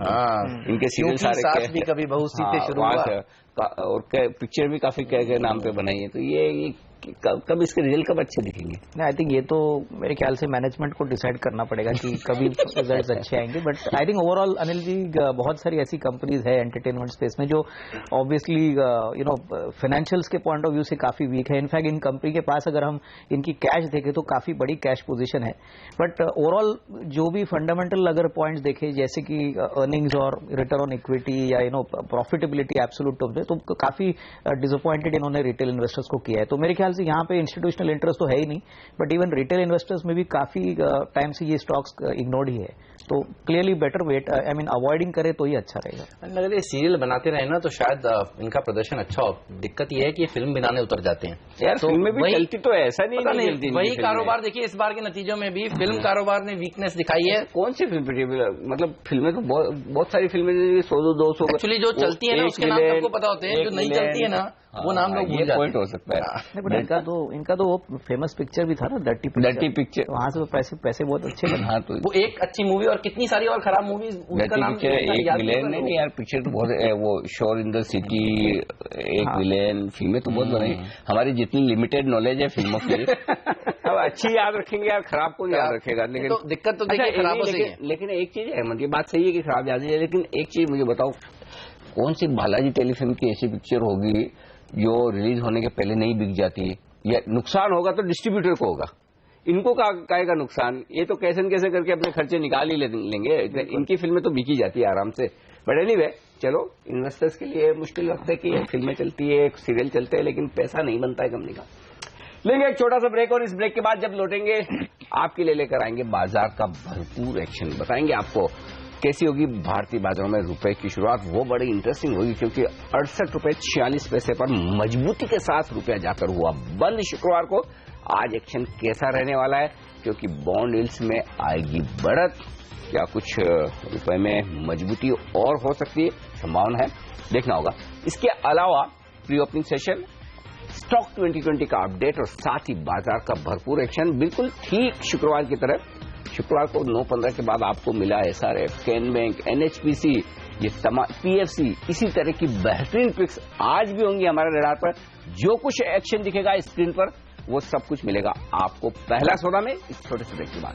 इनके सीरियल सारे, भी कभी बहू सीते शुरू हुआ, और पिक्चर भी काफी क्या नाम पे बनाई है। तो ये कब इसके रिजल्ट कब अच्छे दिखेंगे? नहीं, आई थिंक ये तो मेरे ख्याल से मैनेजमेंट को डिसाइड करना पड़ेगा कि कभी रिजल्ट्स अच्छे आएंगे। But I think overall Anil ji, बहुत सारी ऐसी कंपनीज है एंटरटेनमेंट स्पेस में जो ऑब्वियसली फाइनेंशियल्स के पॉइंट ऑफ व्यू से काफी वीक है। इनफैक्ट इन कंपनी के पास अगर हम इनकी कैश देखें तो काफी बड़ी कैश पोजीशन है, बट ओवरऑल जो भी फंडामेंटल अगर पॉइंट्स देखें, जैसे कि अर्निंग्स और रिटर्न ऑन इक्विटी या प्रॉफिटेबिलिटी एब्सोल्यूट टर्म्स में, तो काफी डिसअपॉइंटेड इन्होंने रिटेल इन्वेस्टर्स को किया है। तो मेरे ख्याल से यहाँ पे इंस्टीट्यूशनल इंटरेस्ट तो है ही नहीं, बट इवन रिटेल इन्वेस्टर्स में भी काफी टाइम से ये स्टॉक्स इग्नोर्ड ही है। तो clearly better wait, I mean avoiding करे तो ही अच्छा रहेगा। अगर ये सीरियल बनाते रहे ना तो शायद इनका प्रदर्शन अच्छा हो। दिक्कत ये है कि ये फिल्म बनाने उतर जाते हैं यार, तो फिल्म में भी चलती तो है, ऐसा नहीं। वही कारोबार देखिए, इस बार के नतीजों में भी फिल्म कारोबार ने वीकनेस दिखाई है। कौन सी फिल्म? मतलब फिल्में तो बहुत सारी फिल्में 100-200 एक्चुअली जो चलती है ना उसके नाम सबको पता होते हैं, जो नहीं चलती है ना वो नाम लोग भूल जाते हैं। हो सकता है। इनका तो वो फेमस पिक्चर भी था ना, डर्टी पिक्चर, वहां से पैसे बहुत अच्छे बने। हाँ, तो वो एक अच्छी मूवी और कितनी सारी और खराब मूवीज, उसका नाम एक विलेन नहीं यार, पिक्चर तो बहुत है, वो शोर इन द सिटी, एक विलेन, फिल्में तो बहुत बनाई। हमारी जितनी लिमिटेड नॉलेज है फिल्मों की, अब अच्छी याद रखेंगे यार, खराब को याद रखेगा। लेकिन तो दिक्कत तो देखिए खराबों से है। लेकिन एक चीज है, मतलब ये बात सही है कि खराब याद है, लेकिन एक चीज मुझे बताओ, कौन सी बालाजी टेलीफिल्म की ऐसी पिक्चर होगी जो रिलीज होने के पहले नहीं बिक जाती? या नुकसान होगा तो डिस्ट्रीब्यूटर को होगा, इनको का नुकसान? ये तो कैसे करके अपने खर्चे निकाल ही लेंगे। इनकी फिल्में तो बिकी जाती है आराम से। बट एनीवे, चलो इन्वेस्टर्स के लिए मुश्किल वक्त है कि फिल्में चलती है, सीरियल चलते हैं, लेकिन पैसा नहीं बनता है कंपनी का। लेंगे एक छोटा सा ब्रेक, और इस ब्रेक के बाद जब लौटेंगे आपके लिए लेकर आएंगे बाजार का भरपूर एक्शन। बताएंगे आपको कैसी होगी भारतीय बाजारों में रुपए की शुरुआत। वो बड़ी इंटरेस्टिंग होगी, क्योंकि 68 रुपए 46 पैसे पर मजबूती के साथ रुपया जाकर हुआ बंद शुक्रवार को। आज एक्शन कैसा रहने वाला है, क्योंकि बॉन्ड यील्ड्स में आएगी बढ़त, क्या कुछ रुपए में मजबूती और हो सकती है, संभावना है, देखना होगा। इसके अलावा प्री ओपनिंग सेशन, स्टॉक 2020 का अपडेट और साथ ही बाजार का भरपूर एक्शन, बिल्कुल ठीक शुक्रवार की तरह। शुक्रवार को 9:15 के बाद आपको मिला एसआरएफ, कैन बैंक, एनएचपीसी, ये तमाम पीएफसी, इसी तरह की बेहतरीन पिक्स आज भी होंगी हमारे रडार पर। जो कुछ एक्शन दिखेगा स्क्रीन पर वो सब कुछ मिलेगा आपको पहला सौदा में, इस छोटे से ब्रेक के बाद।